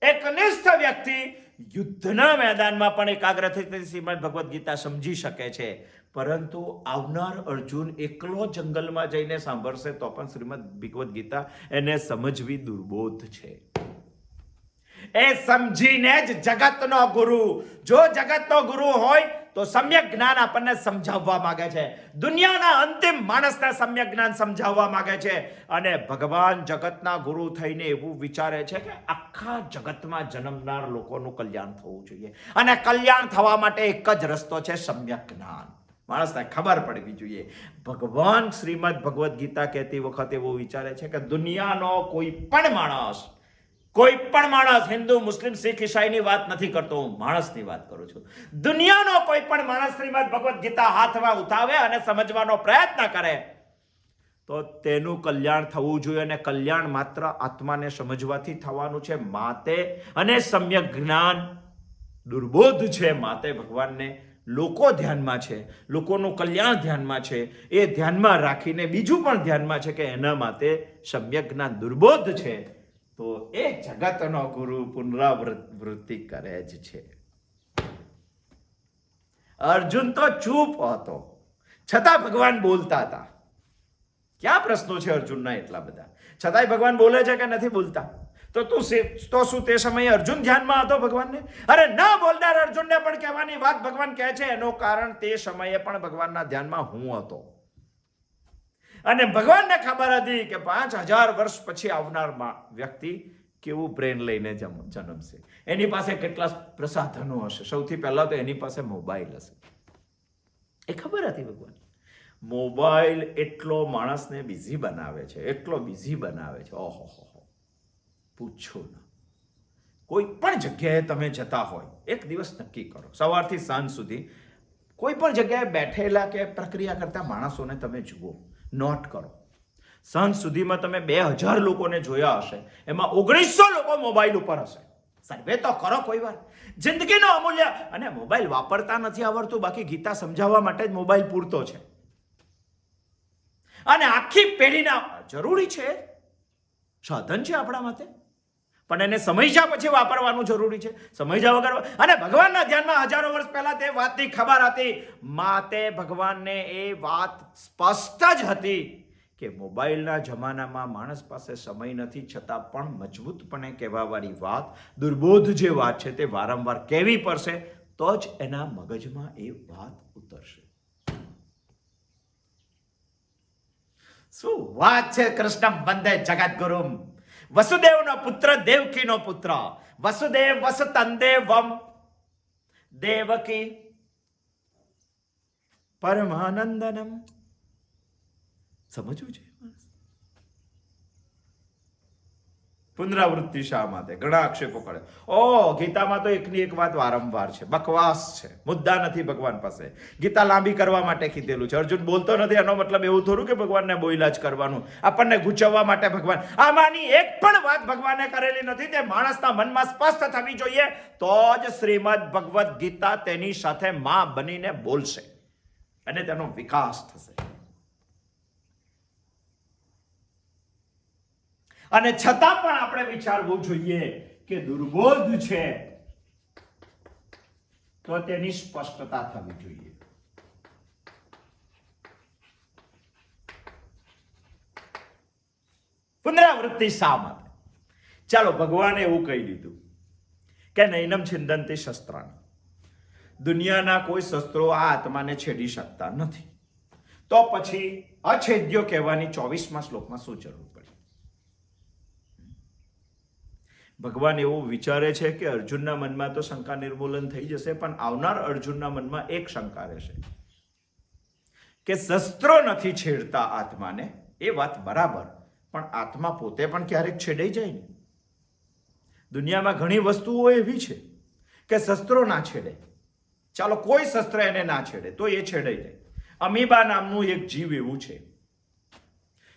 એકનિષ્ઠ વ્યક્તિ યુદ્ધના મેદાનમાં પણ એકાગ્ર થઈ શ્રીમદ ભગવદ્ ગીતા સમજી શકે છે. પરંતુ આવનાર અર્જુન એકલો જંગલમાં જઈને સાંભળશે તો પણ શ્રીમદ ભગવદ્ ગીતા એને સમજવી દુર્બોધ છે. એ સમજીને જ જગતનો ગુરુ, જો જગતનો ગુરુ હોય તો સમ્યક જ્ઞાન આપણને સમજાવવા માંગે છે. દુનિયાના અંતિમ માણસને સમ્યક જ્ઞાન સમજાવવા માંગે છે. અને ભગવાન જગતના ગુરુ થઈને એવું વિચારે છે કે આખા જગતમાં જન્મનાર લોકોનું કલ્યાણ થવું જોઈએ, અને કલ્યાણ થવા માટે એક જ રસ્તો છે, સમ્યક જ્ઞાન. માણસને ખબર પડવી જોઈએ. ભગવાન શ્રીમદ ભગવદ્ ગીતા કહેતી વખતે એવું વિચારે છે કે દુનિયાનો કોઈ પણ માણસ, હિન્દુ, મુસ્લિમ, શીખ, ઈસાઈની વાત નથી કરતો, હું માણસની વાત કરું છું. દુનિયાનો કોઈ પણ માણસ શ્રીમદ ભગવદ્ ગીતા હાથમાં ઉઠાવે અને સમજવાનો પ્રયત્ન કરે તો તેનું કલ્યાણ થવું જોઈએ, અને કલ્યાણ માત્ર આત્માને સમજવાથી થવાનું છે. માટે અને સમ્યક જ્ઞાન દુર્બોધ છે. માટે ભગવાનને લોકો ધ્યાનમાં છે, લોકોનું કલ્યાણ ધ્યાનમાં છે, એ ધ્યાનમાં રાખીને બીજું પણ ધ્યાનમાં છે કે એના માટે સમ્યક જ્ઞાન દુર્બોધ છે. તો એ જગતનો ગુરુ પુનરાવૃત્તિ કરે જ છે. અર્જુન તો ચૂપ હતો, છતાં ભગવાન બોલતા હતા. ક્યાં પ્રશ્નો છે અર્જુનના એટલા બધા, છતાંય ભગવાન બોલે છે કે નથી બોલતા? તો શું તે સમયે અર્જુન ધ્યાનમાં હતો ભગવાનને? અરે ના બોલનાર અર્જુનને પણ કહેવાની વાત ભગવાન કહે છે, એનું કારણ તે સમયે પણ ભગવાનના ધ્યાનમાં હું હતો. અને ભગવાનને ખબર હતી કે 5000 વર્ષ પછી આવનાર વ્યક્તિ કેવું બ્રેન લઈને જન્મશે, એની પાસે કેટલા પ્રસાધનો હશે. સૌથી પહેલા તો એની પાસે મોબાઈલ હશે. એ ખબર હતી ભગવાન. મોબાઈલ એટલો માણસને બિઝી બનાવે છે, એટલો બિઝી બનાવે છે, ઓહો, પૂછો ના. કોઈ પણ જગ્યાએ તમે જતા હોય, એક દિવસ નક્કી કરો, સવારથી સાંજ સુધી કોઈ પણ જગ્યાએ બેઠેલા કે પ્રક્રિયા કરતા માણસોને તમે જુઓ, નોટ કરો. સાંજ સુધીમાં તમે 2000 લોકોને જોયા હશે, એમાં 1900 લોકો મોબાઈલ ઉપર હશે. સર્વે તો કરો કોઈ વાર. જિંદગીનો અમૂલ્ય. અને મોબાઈલ વાપરતા નથી આવડતું, બાકી ગીતા સમજાવવા માટે જ મોબાઈલ પૂરતો છે. અને આખી પેઢીના જરૂરી છે, સાધન છે આપણા માટે, પણ એને સમજ્યા પછી વાપરવાનું જરૂરી છે. સમજ્યા વગર. અને ભગવાનના ધ્યાનમાં હજારો વર્ષ પહેલા તે વાતની ખબર હતી. માટે ભગવાનને એ વાત સ્પષ્ટ જ હતી કે મોબાઈલના જમાનામાં માણસ પાસે સમય નથી, છતાં પણ મજબૂતપણે કહેવાવાળી વાત, દુર્બોધ જે વાત છે તે વારંવાર કહેવી પડશે, તો જ એના મગજમાં એ વાત ઉતરશે. શું વાત છે! કૃષ્ણ વંદે જગદગુરુમ, વસુદેવનો પુત્ર, દેવકીનો પુત્ર, વસુદેવ વસુતંદેવમ, દેવકી પરમાનંદનમ. સમજવું છે. પુનરાવૃત્તિ શા માટે? ઘણા આક્ષેપો કરે. ગીતામાં તો એકની એક વાત વારંવાર છે, બકવાસ છે, મુદ્દા નથી ભગવાન પાસે. ગીતા લાંબી કરવા માટે કીધેલું છે. અર્જુન બોલતો નથી એનો મતલબ એવું થોડું કે ભગવાનને બોલ્યા જ કરવાનું, આપણને ગુચવવા માટે ભગવાન. આમાંની એક પણ વાત ભગવાને કરેલી નથી. તે માણસના મનમાં સ્પષ્ટ થવી જોઈએ, તો જ શ્રીમદ ભગવદ ગીતા તેની સાથે માં બનીને બોલશે અને તેનો વિકાસ થશે. અને છતાં પણ આપણે વિચારવું જોઈએ કે દુર્બોધ છે, તો તેની સ્પષ્ટતા થવી જોઈએ. પુનરાવૃત્તિ શા માટે? ચાલો, ભગવાને એવું કહી દીધું કે નૈનમ છિંદંતિ શસ્ત્રાણિ, દુનિયાના કોઈ શસ્ત્રો આ આત્માને છેડી શકતા નથી. તો પછી અછેદ્યો કહેવાની 24મા શ્લોકમાં શું જરૂર પડી? ભગવાન એવું વિચારે છે કે અર્જુનના મનમાં તો શંકા નિર્મૂલન થઈ જશે, પણ આવનાર અર્જુનના મનમાં એક શંકા રહેશે કે શસ્ત્રો નથી છેડતા આત્માને. એ વાત બરાબર, પણ આત્મા પોતે પણ ક્યારેક છેડાઈ જાય ને. દુનિયામાં ઘણી વસ્તુઓ એવી છે કે શસ્ત્રો ના છેડે. ચાલો, કોઈ શસ્ત્ર એને ના છેડે તો એ છેડાઈ જાય. અમીબા નામનું એક જીવ એવું છે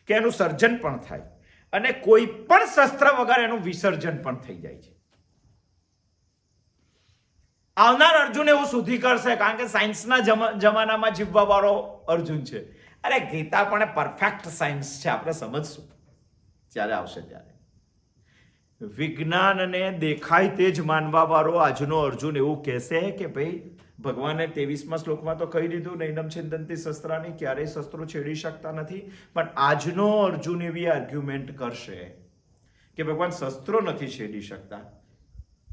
કે એનું સર્જન પણ થાય અને કોઈ પણ શસ્ત્ર વગર એનું વિસર્જન પણ થઈ જાય છે. આવનાર અર્જુન એવું સુધી કરશે, કારણ કે સાયન્સના જમાનામાં જીવવા વાળો અર્જુન છે. અરે ગીતા પણ પરફેક્ટ સાયન્સ છે, આપણે સમજશું જ્યારે આવશે ત્યારે. વિજ્ઞાનને દેખાય તે જ માનવા વાળો આજનો અર્જુન એવું કહેશે કે ભાઈ, ભગવાને 23મા શ્લોકમાં તો કહી દીધું નૈનમ છિંદંતિ શસ્ત્રાની, ક્યારેય શસ્ત્રો છેડી શકતા નથી. પણ આજનો અર્જુન એવી આર્ગ્યુમેન્ટ કરશે કે ભગવાન શસ્ત્રો નથી છેડી શકતા,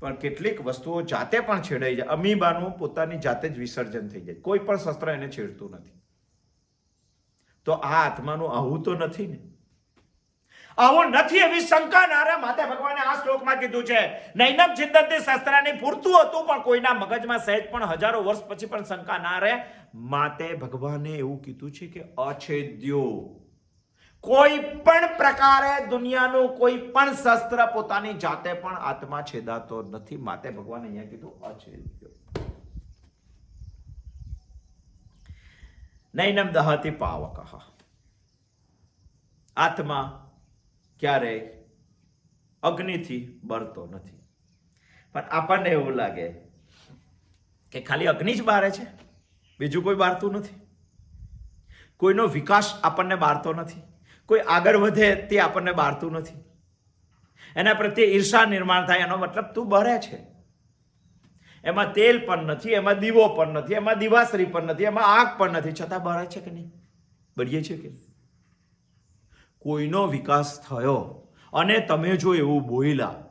પણ કેટલીક વસ્તુઓ જાતે પણ છેડાઈ જાય. અમીબાનું પોતાની જાતે જ વિસર્જન થઈ જાય, કોઈ પણ શસ્ત્ર એને છેડતું નથી. તો આ આત્માનું આવું તો નથી ને. આવું નથી એવી શંકા ના રહે. માટે ભગવાને આ શ્લોકમાં કીધું છે નૈનમ છિંદંતિ શસ્ત્રાની. પૂરતું હતું, પણ કોઈના મગજમાં સહેજ પણ હજારો વર્ષ પછી પણ શંકા ના રહે. માટે ભગવાને એવું કીધું છે કે અછેદ્યો, કોઈ પણ પ્રકારે દુનિયાનું કોઈ પણ શસ્ત્ર પોતાની જાતે પણ આત્મા છેદાતો નથી. માટે ભગવાને અહીંયા કીધું અછેદ્યો. નૈનમ દહતિ પાવકઃ, આત્મા ક્યારેય અગ્નિથી બળતો નથી. પણ આપણને એવું લાગે કે ખાલી અગ્નિ જ બારે છે, બીજું કોઈ બારતું નથી. કોઈનો વિકાસ આપણને બારતો નથી, કોઈ આગળ વધે તે આપણને બારતું નથી. એના પ્રત્યે ઈર્ષા નિર્માણ થાય એનો મતલબ તું બળે છે. એમાં તેલ પણ નથી, એમાં દીવો પણ નથી, એમાં દિવાસરી પણ નથી, એમાં આગ પણ નથી, છતાં બળે છે કે નહીં? બળીએ છે કે નહીં? કોઈનો વિકાસ થયો અને તમે જો એવું બોલ્યા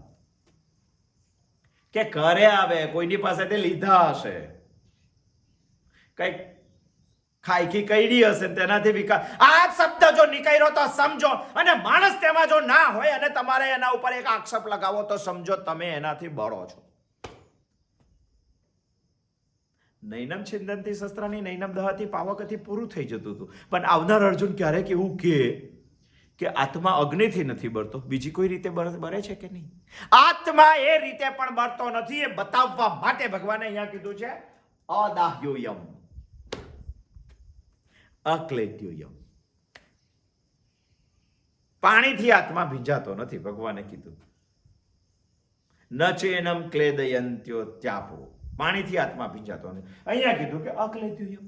કે ઘરે આવે કોઈની પાસેથી લીધા હશે, કઈક ખાઈકી કઈડી હશે, તેનાથી વિકાસ, આ શબ્દ જો નીકળ્યો તો સમજો, અને માણસ તેમાં જો ના હોય અને તમારે એના ઉપર એક આક્ષેપ લગાવો તો સમજો તમે એનાથી બળો છો. નૈનમ છિંદનથી શસ્ત્રાની નૈનમ દહાતી પાવકથી પૂરું થઈ જતું હતું. પણ આવનાર અર્જુન ક્યારેક એવું કે આત્મા અગ્નિથી નથી બળતો, બીજી કોઈ રીતે બળે છે કે નહીં? આત્મા એ રીતે પણ બળતો નથી, એ બતાવવા માટે ભગવાને અહીંયા કીધું છે અદાહ્યોયમ અક્લેદ્યોયમ. પાણીથી આત્મા ભીંજાતો નથી, ભગવાને કીધું ન ચેનમ ક્લેદયંત્યો ત્યાપો. પાણીથી આત્મા ભીંજાતો નથી. અહીંયા કીધું કે અક્લેદ્યોયમ.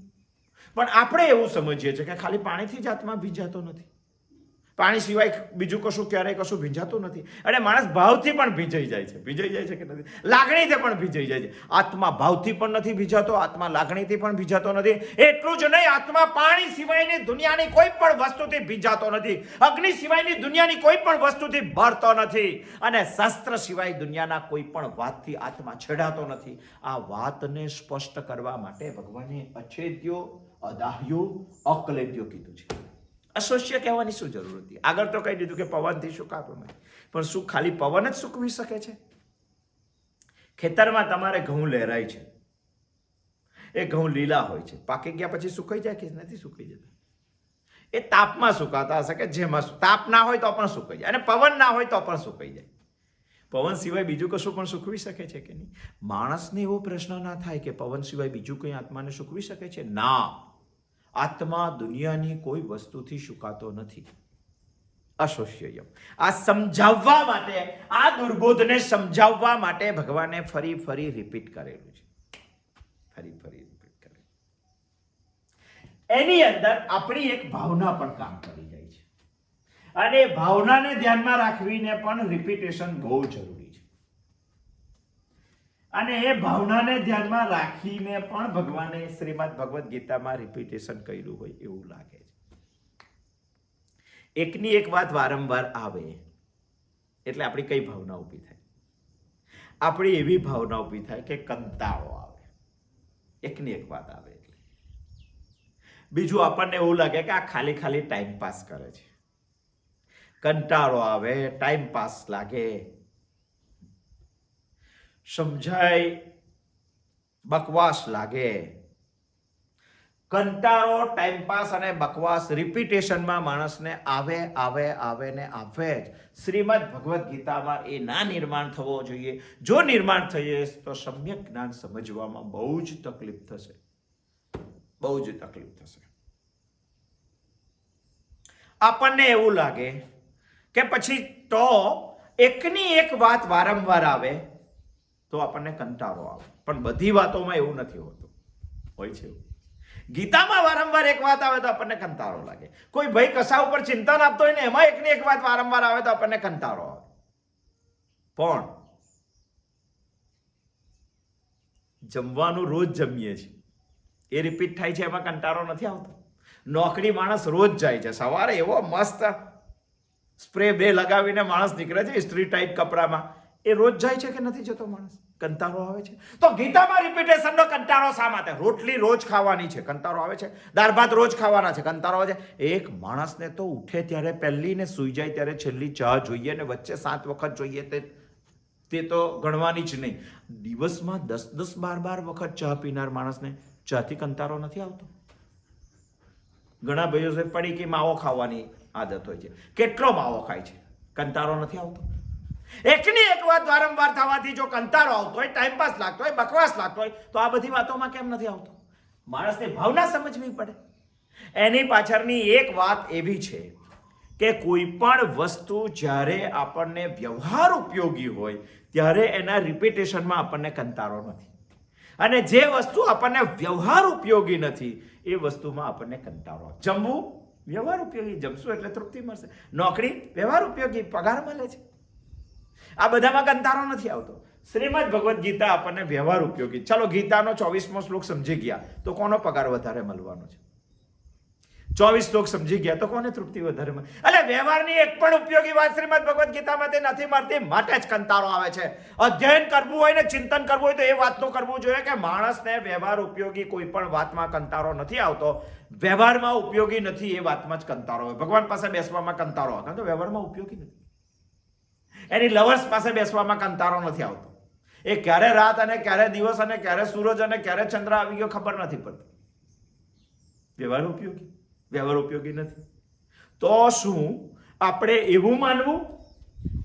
પણ આપણે એવું સમજીએ છીએ કે ખાલી પાણીથી જ આત્મા ભીંજાતો નથી, પાણી સિવાય બીજું કશું ક્યારેય કશું ભીંજાતું નથી. અને માણસ ભાવથી પણ ભીંજાઈ જાય છે. ભીંજાઈ જાય છે કે નથી? લાગણીથી પણ ભીંજાઈ જાય છે. આત્મા ભાવથી પણ નથી ભીંજાતો, આત્મા લાગણીથી પણ ભીંજાતો નથી. એટલું જ નહીં, આત્મા પાણી સિવાયની દુનિયાની કોઈ પણ વસ્તુથી ભીંજાતો નથી, અગ્નિ સિવાયની દુનિયાની કોઈ પણ વસ્તુથી બળતો નથી, અને શસ્ત્ર સિવાય દુનિયાના કોઈ પણ વાતથી આત્મા છેડાતો નથી. આ વાતને સ્પષ્ટ કરવા માટે ભગવાને અછેદ્યો, અદાહ્યો, અક્લેદ્યો કીધું છે. અશોષ્ય કહેવાની શું જરૂર હતી? આગળ તો કહી દીધું કે પવનથી સુકાતું નથી. પણ શું ખાલી પવન જ સૂકવી શકે છે? ખેતરમાં તમારે ઘઉં લહેરાય છે, એ ઘઉં લીલા હોય છે, પાકી ગયા પછી સુકાઈ જાય કે નથી સુકાઈ જતા? એ તાપમાં સુકાતા હશે કે જેમાં તાપ ના હોય તો પણ સુકાઈ જાય, અને પવન ના હોય તો પણ સુકાઈ જાય. પવન સિવાય બીજું કશું પણ સૂકવી શકે છે કે નહીં? માણસને એવો પ્રશ્ન ના થાય કે પવન સિવાય બીજું કંઈ આત્માને સૂકવી શકે છે? ના, આત્મા દુનિયાની કોઈ વસ્તુથી સુકાતો નથી. અશોષ્યયમ. આ સમજાવવા માટે, આ દુર્બોધને સમજાવવા માટે ભગવાને ફરી ફરી રિપીટ કરેલું છે. ફરી ફરી રિપીટ કરેલું. એની અંદર આપણી એક ભાવના પણ કામ કરી જાય છે, અને એ ભાવનાને ધ્યાનમાં રાખવીને પણ રિપીટેશન બહુ જરૂરી છે. અને એ ભાવનાને ધ્યાનમાં રાખીને પણ ભગવાને શ્રીમદ ભગવદ ગીતામાં રિપીટેશન કર્યું હોય એવું લાગે છે. એકની એક વાત વારંવાર આવે એટલે આપણી કઈ ભાવના ઊભી થાય? આપણી એવી ભાવના ઊભી થાય કે કંટાળો આવે. એકની એક વાત આવે એટલે. બીજું આપણને એવું લાગે કે આ ખાલી ખાલી ટાઈમ પાસ કરે છે. કંટાળો આવે, ટાઈમ પાસ લાગે, સમજાય બકવાસ લાગે. કંટાળો, ટાઈમપાસ અને બકવાસ રિપીટેશનમાં માણસને આવે ને આવે જ. શ્રીમદ ભગવદ ગીતામાં એ ના નિર્માણ થવો જોઈએ. જો નિર્માણ થઈએ તો સમ્યક જ્ઞાન સમજવામાં બહુ જ તકલીફ થશે, બહુ જ તકલીફ થશે. આપણને એવું લાગે કે પછી તો એકની એક વાત વારંવાર આવે તો આપણને કંટાળો આવે. પણ બધી વાતોમાં એવું નથી હોતું, હોય છે એવું. ગીતામાં વારંવાર એક વાત આવે તો આપણને કંટાળો લાગે. કોઈ ભાઈ કશા ઉપર ચિંતન આપતો હોય ને એમાં એકની એક વાત વારંવાર આવે તો આપણને કંટાળો આવે. પણ જમવાનું રોજ જમીએ છીએ, એ રિપીટ થાય છે, એમાં કંટાળો નથી આવતો. નોકરી માણસ રોજ જાય છે, સવારે એવો મસ્ત સ્પ્રે બે લગાવીને માણસ નીકળે છે ઇસ્ત્રી ટાઈટ કપડામાં, એ રોજ જાય છે કે નથી જતો માણસ? કંટાળો આવે છે. તો ગીતામાં રિપીટેશનનો કંટાળો શા માટે? રોટલી રોજ ખાવાની છે, કંટાળો આવે છે. દાળ ભાત રોજ ખાવાના છે, કંટાળો આવે છે. એક માણસને તો ઉઠે ત્યારે પહેલી ને સૂઈ જાય ત્યારે છેલ્લી ચા જોઈએ, ને વચ્ચે 7 વખત જોઈએ, તે તો ગણવાની જ નહીં. દિવસમાં 10-10, 12 વખત ચા પીનાર માણસને ચાથી કંટાળો નથી આવતો? ઘણા ભાઈઓ પડીકી માવો ખાવાની આદત હોય છે, કેટલો માવો ખાય છે, કંટાળો નથી આવતો? એકની એક વાત વારંવાર થવાથી જો કંટાળો આવતો હોય, ટાઈમપાસ લાગતો હોય, બકવાસ લાગતો હોય, તો આ બધી વાતોમાં કેમ નથી આવતો? માણસની ભાવના સમજવી પડે. એની પાછળની એક વાત એવી છે કે કોઈ પણ વસ્તુ જ્યારે આપણને વ્યવહાર ઉપયોગી હોય ત્યારે એના રિપીટેશનમાં આપણને કંટાળો નથી, અને જે વસ્તુ આપણને વ્યવહાર ઉપયોગી નથી એ વસ્તુમાં આપણને કંટાળો. જમવું વ્યવહાર ઉપયોગી, જમશું એટલે તૃપ્તિ મળશે. નોકરી વ્યવહાર ઉપયોગી, પગાર મળે છે. આ બધામાં કંટાળો નથી આવતો. શ્રીમદ ભગવદ્ ગીતા આપણને વ્યવહાર ઉપયોગી. ચલો ગીતાનો 24મો શ્લોક સમજી ગયા તો કોનો પગાર વધારે મળવાનો છે? 24 શ્લોક સમજી ગયા તો કોને તૃપ્તિ વધારે મળે? એટલે વ્યવહારની એક પણ ઉપયોગી વાત શ્રીમદ ભગવદ્ ગીતામાંથી નથી મળતી, માટે જ કંટાળો આવે છે. અધ્યયન કરવું હોય ને ચિંતન કરવું હોય તો એ વાતનું કરવું જોઈએ કે માણસને વ્યવહાર ઉપયોગી કોઈ પણ વાતમાં કંટાળો નથી આવતો. વ્યવહારમાં ઉપયોગી નથી એ વાતમાં જ કંટાળો હોય. ભગવાન પાસે બેસવામાં કંટાળો આવતો તો વ્યવહારમાં ઉપયોગી નથી. એની લવર્સ પાસે બેસવામાં કંટાળો નથી આવતો. એ ક્યારે રાત અને ક્યારે દિવસ અને ક્યારે સૂરજ અને ક્યારે ચંદ્ર આવી ગયો ખબર નથી પડતી. વ્યવહાર ઉપયોગી, વ્યવહાર ઉપયોગી નથી. તો શું આપણે એવું માનવું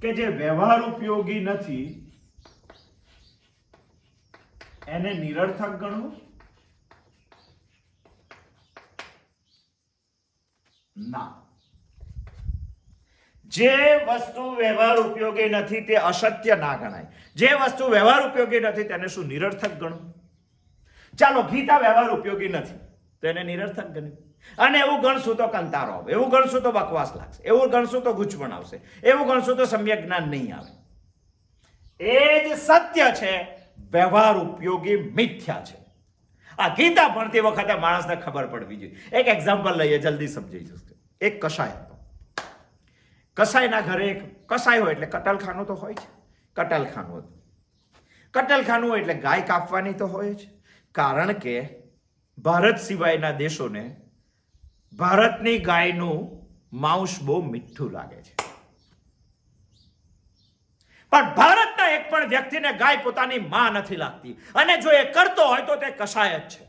કે જે વ્યવહાર ઉપયોગી નથી એને નિરર્થક ગણવું? ના. જે વસ્તુ વ્યવહાર ઉપયોગી નથી તે અસત્ય ના ગણાય. જે વસ્તુ વ્યવહાર ઉપયોગી નથી તેને શું નિરર્થક ગણવું? ચાલો ગીતા વ્યવહાર ઉપયોગી નથી તો એને નિરર્થક ગણ્યું, અને એવું ગણશું તો કંટાળો આવે, એવું ગણશું તો બકવાસ લાગશે, એવું ગણશું તો ગૂંચવણ આવશે, એવું ગણશું તો સમ્યક જ્ઞાન નહીં આવે. એ જ સત્ય છે, વ્યવહાર ઉપયોગી મિથ્યા છે. આ ગીતા ભણતી વખતે માણસને ખબર પડવી જોઈએ. એક એક્ઝામ્પલ લઈએ, જલ્દી સમજી જશે. એક કસાય હતો. કસાયના ઘરે એક કસાય હોય એટલે કટલખાનું તો હોય છે. કટલખાનું હતું. કટલખાનું હોય એટલે ગાય કાપવાની તો હોય જ, કારણ કે ભારત સિવાયના દેશોને ભારતની ગાયનું માંસ બહુ મીઠું લાગે છે. પણ ભારતના એક પણ વ્યક્તિને ગાય પોતાની માં નથી લાગતી, અને જો એ કરતો હોય તો તે કસાય જ છે.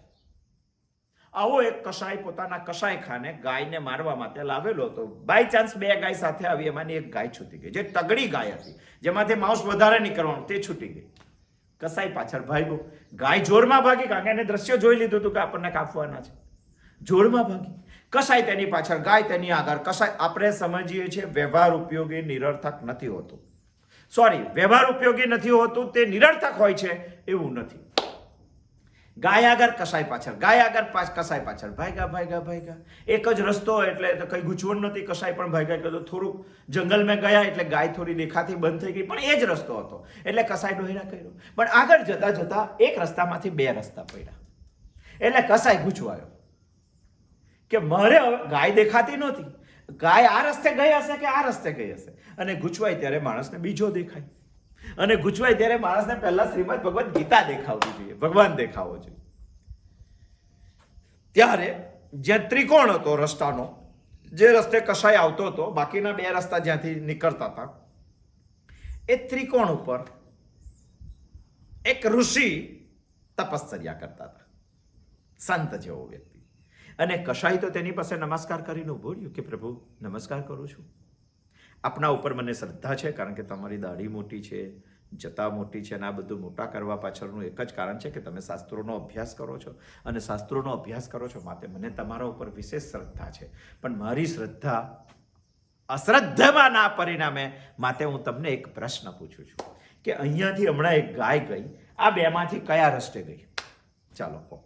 આવો એક કસાય પોતાના કસાયખાને ગાયને મારવા માટે લાવેલો હતો. બાય ચાન્સ બે ગાય સાથે આવી, એમાંની એક ગાય છૂટી ગઈ. જે તગડી ગાય હતી, જેમાંથી માંસ વધારે નીકળવાનું, તે છૂટી ગઈ. કસાઈ પાછળ ભાગ્યો. ગાય જોરમાં ભાગી, કારણ કે એને દ્રશ્ય જોઈ લીધું હતું કે આપણને કાપવાના છે. જોરમાં ભાગી. કસાઈ તેની પાછળ, ગાય તેની આગળ. કસાઈ આપણે સમજીએ છીએ વ્યવહાર ઉપયોગી નિરર્થક નથી હોતું. સોરી, વ્યવહાર ઉપયોગી નથી હોતું તે નિરર્થક હોય છે એવું નથી. ગાય આગળ, કસાઈ પાછળ, ગાય આગળ, કસાઈ પાછળ, ભાગ્યા ભાગ્યા ભાગ્યા. એક જ રસ્તો એટલે કઈ ગૂંચવણ નથી. કસાઈ પણ ભાગ્યા એટલે થોડુંક જંગલમાં ગયા એટલે ગાય થોડી દેખાતી બંધ થઈ ગઈ, પણ એ જ રસ્તો હતો એટલે કસાઈ ડોહરા કર્યો. પણ આગળ જતા જતા એક રસ્તામાંથી બે રસ્તા પડ્યા એટલે કસાઈ ગૂંચવાયો કે મારે હવે ગાય દેખાતી નહોતી, ગાય આ રસ્તે ગઈ હશે કે આ રસ્તે ગઈ હશે. અને ગૂંચવાય ત્યારે માણસને બીજો દેખાય, અને ગૂંચવાય ત્યારે માણસને પહેલા શ્રીમદ ભગવદ્ ગીતા દેખાવવી જોઈએ, ભગવાન દેખાવો જોઈએ. ત્યારે જે ત્રિકોણ હતો રસ્તાનો, જે રસ્તે કસાય આવતો હતો, બાકીના બે રસ્તા જ્યાંથી નીકળતા હતા, એ ત્રિકોણ ઉપર એક ઋષિ તપશ્ચર્યા કરતા હતા, સંત જેવો વ્યક્તિ. અને કસાઈ તો તેની પાસે નમસ્કાર કરીને ઉભો રહ્યો કે પ્રભુ નમસ્કાર કરું છું, આપના ઉપર મને શ્રદ્ધા છે, કારણ કે તમારી દાઢી મોટી છે, જતા મોટી છે, અને આ બધું મોટા કરવા પાછળનું એક જ કારણ છે કે તમે શાસ્ત્રોનો અભ્યાસ કરો છો, અને શાસ્ત્રોનો અભ્યાસ કરો છો માટે મને તમારા ઉપર વિશેષ શ્રદ્ધા છે. પણ મારી શ્રદ્ધા અશ્રદ્ધામાં ના પરિણામે માટે હું તમને એક પ્રશ્ન પૂછું છું કે અહીંયાથી હમણાં એક ગાય ગઈ, આ બેમાંથી કયા રસ્તે ગઈ? ચાલો કહો.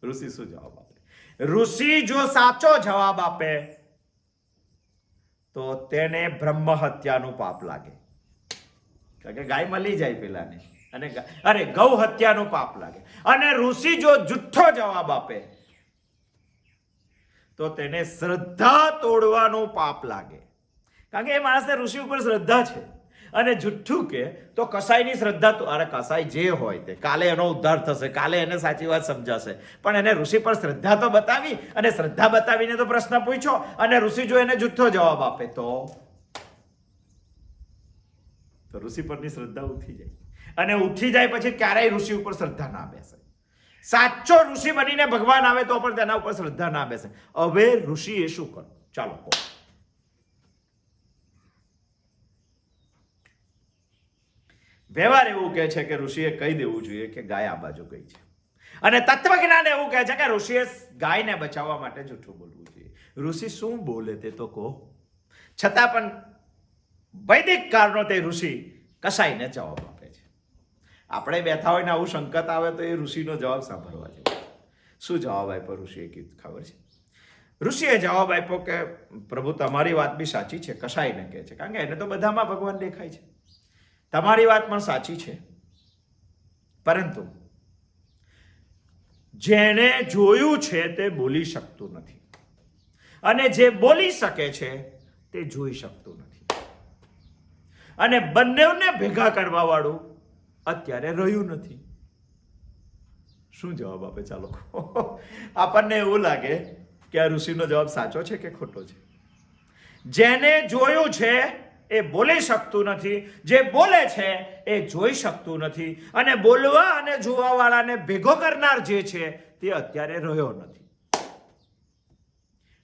ઋષિ શું જવાબ આપે? ઋષિ જો સાચો જવાબ આપે તો તેને બ્રહ્મ હત્યાનું પાપ લાગે, કારણ કે ગાય મળી જાય પેલાને, અને ગૌ હત્યાનું પાપ લાગે. અને ઋષિ જો જુઠ્ઠો જવાબ આપે તો તેને શ્રદ્ધા તોડવાનું પાપ લાગે, કારણ કે એ માણસને ઋષિ ઉપર શ્રદ્ધા છે, અને જુઠ્ઠું કે તો કસાઈની શ્રદ્ધા તો, અરે કસાઈ જે હોય તે, કાલે એનો ઉદ્ધાર થશે, કાલે એને સાચી વાત સમજાશે, પણ એને ઋષિ પર શ્રદ્ધા તો બતાવી, અને શ્રદ્ધા બતાવીને તો પ્રશ્ન પૂછ્યો, અને ઋષિ જો એને જુઠ્ઠો જવાબ આપે તો ઋષિ પરની શ્રદ્ધા ઉઠી જાય, અને ઉઠી જાય પછી ક્યારેય ઋષિ ઉપર શ્રદ્ધા ના બેસે. સાચો ઋષિ બનીને ભગવાન આવે તો પણ તેના ઉપર શ્રદ્ધા ના બેસે. હવે ઋષિ એ શું કરે? ચાલો કહો. વ્યવહાર એવું કહે છે કે ઋષિએ કહી દેવું જોઈએ કે ગાય આ બાજુ ગઈ છે, અને તત્વજ્ઞાન એવું કહે છે કે ઋષિએ ગાયને બચાવવા માટે જૂઠું બોલવું જોઈએ. ઋષિ શું બોલે તે તો કહો. છતાં પણ વૈદિક કાળનો તે ઋષિ કસાઈને જવાબ આપે છે. આપણે બેઠા હોય ને આવું સંકટ આવે તો એ ઋષિનો જવાબ સાંભળવા જેવો. શું જવાબ આપ્યો ઋષિએ કીધું ખબર છે? ઋષિએ જવાબ આપ્યો કે પ્રભુ તમારી વાત બી સાચી છે, કસાઈને કહે છે, કારણ કે એને તો બધામાં ભગવાન દેખાય છે. તમારી વાત પણ સાચી છે, પરંતુ જેને જોયું છે તે બોલી શકતું નથી, અને જે બોલી શકે છે તે જોઈ શકતું નથી, અને બંનેને ભેગા કરવા વાળું અત્યારે રહ્યું નથી. શું જવાબ આપે? ચાલો આપણને એવું લાગે કે આ ઋષિનો જવાબ સાચો છે કે ખોટો છે? જેને જોયું છે એ બોલી શકતું નથી, જે બોલે છે એ જોઈ શકતું નથી, અને બોલવા અને જોવા વાળાને ભેગો કરનાર જે છે તે અત્યારે રહ્યો નથી.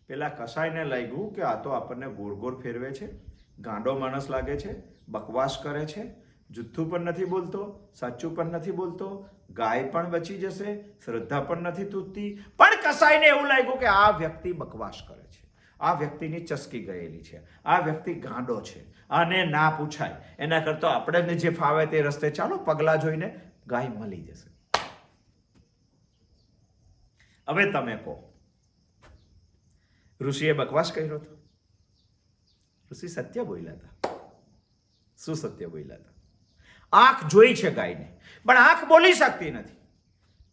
પેલા કસાઈને લાગ્યું કે આ તો આપણને ગોળ ગોળ ફેરવે છે, ગાંડો માણસ લાગે છે, બકવાસ કરે છે, જુઠ્ઠું પણ નથી બોલતો, સાચું પણ નથી બોલતો, ગાય પણ બચી જશે, શ્રદ્ધા પણ નથી તૂટતી. પણ કસાઈને એવું લાગ્યું કે આ વ્યક્તિ બકવાસ કરે છે, આ વ્યક્તિની ચસકી ગયેલી છે, આ વ્યક્તિ ગાંડો છે, આને ના પૂછાય, એના કરતા આપણે જે ફાવે તે રસ્તે ચાલો, પગલા જોઈને ગાય મળી જશે. હવે તમે કહો, ઋષિએ બકવાસ કર્યો હતો? ઋષિ સત્ય બોલ્યા હતા. શું સત્ય બોલ્યા હતા? આંખ જોઈ છે ગાયને, પણ આંખ બોલી શકતી નથી.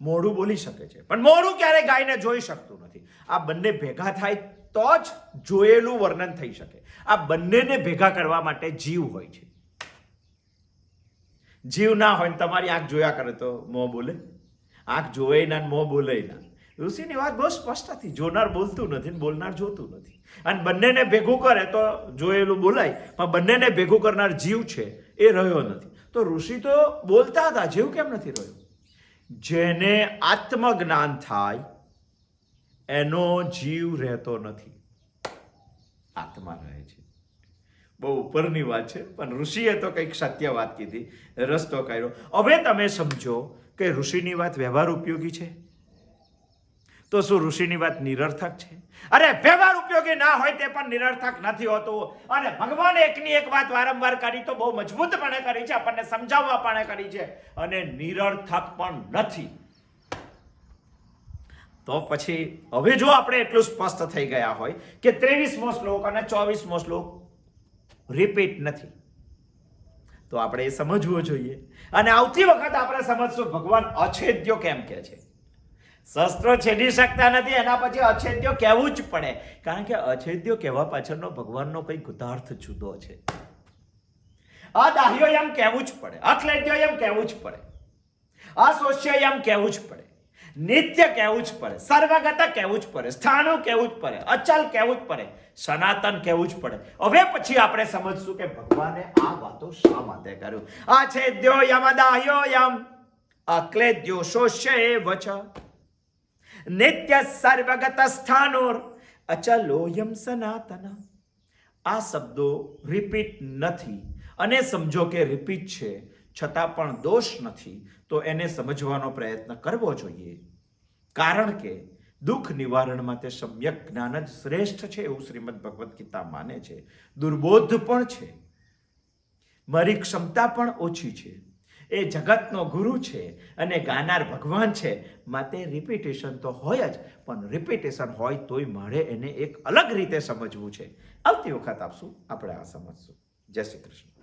મોઢું બોલી શકે છે, પણ મોઢું ક્યારે ગાયને જોઈ શકતું નથી. આ બંને ભેગા થાય તો જ જોયેલું વર્ણન થઈ શકે. આ બંનેને ભેગા કરવા માટે જીવ હોય છે. જીવ ના હોય ને તમારી આંખ જોયા કરે તો મોં બોલે? આંખ જોવે ના, મોં બોલે ના. ઋષિની વાત બહુ સ્પષ્ટ હતી. જોનાર બોલતું નથી ને બોલનાર જોતું નથી, અને બંનેને ભેગું કરે તો જોયેલું બોલાય, પણ બંનેને ભેગું કરનાર જીવ છે એ રહ્યો નથી. તો ઋષિ તો બોલતા હતા, જીવ કેમ નથી રહ્યો? જેને આત્મજ્ઞાન થાય એનો જીવ રહેતો નથી, આત્મા રહે છે. બહુ ઉપરની વાત છે, પણ ઋષિએ તો કંઈક સત્ય વાત કીધી, રસ્તો કર્યો. હવે તમે સમજો કે ઋષિની વાત વ્યવહાર ઉપયોગી છે તો શું ઋષિની વાત નિરર્થક છે? અરે વ્યવહાર ઉપયોગી ના હોય તે પણ નિરર્થક નથી હોતું. અને ભગવાને એકની એક વાત વારંવાર કરી તો બહુ મજબૂતપણે કરી છે, આપણને સમજાવવા પણ કરી છે, અને નિરર્થક પણ નથી. તો પછી હવે જો આપણે એટલું સ્પષ્ટ થઈ ગયા હોય કે 23મો શ્લોક અને 24મો શ્લોક રિપીટ નથી, તો આપણે એ સમજવું જોઈએ. અને આવતી વખત આપણે સમજશું ભગવાન અછેદ્યો કેમ કે છે. શસ્ત્રો છેદી શકતા નથી, એના પછી અછેદ્યો કહેવું જ પડે, કારણ કે અછેદ્યો કહેવા પાછળનો ભગવાનનો કંઈ ગુદાર્થ જુદો છે. અદાહ્યો એમ કહેવું જ પડે, અક્લેદ્યો એમ કહેવું જ પડે, અશોષ્ય એમ કહેવું જ પડે, નિત્ય કહેવું જ પડે, સર્વગત કહેવું જ પડે, સ્થાણુ કહેવું જ પડે, અચલ કહેવું જ પડે, સનાતન કહેવું જ પડે. હવે પછી આપણે સમજશું કે ભગવાને આ વાતો શા માટે કર્યું. અછેદ્યો યમ અદાહ્યો યમ અક્લેદ્યો શોષ્ય વચ નિત્ય સર્વગત સ્થાનોર અચલોયમ સનાતન. આ શબ્દો રિપીટ નથી, અને સમજો કે રિપીટ છે છતાં પણ દોષ નથી, તો એને સમજવાનો પ્રયત્ન કરવો જોઈએ. કારણ કે દુઃખ નિવારણ માટે સમ્યક જ્ઞાન જ શ્રેષ્ઠ છે એવું શ્રીમદ ભગવદ્ ગીતા માને છે. દુર્બોધ પણ છે, મારી ક્ષમતા પણ ઓછી છે, એ જગતનો ગુરુ છે અને ગાનાર ભગવાન છે, માટે રિપીટેશન તો હોય જ, પણ રિપીટેશન હોય તોય મારે એને એક અલગ રીતે સમજવું છે. આવતી વખત આપશું આપણે આ સમજશું. જય શ્રી કૃષ્ણ.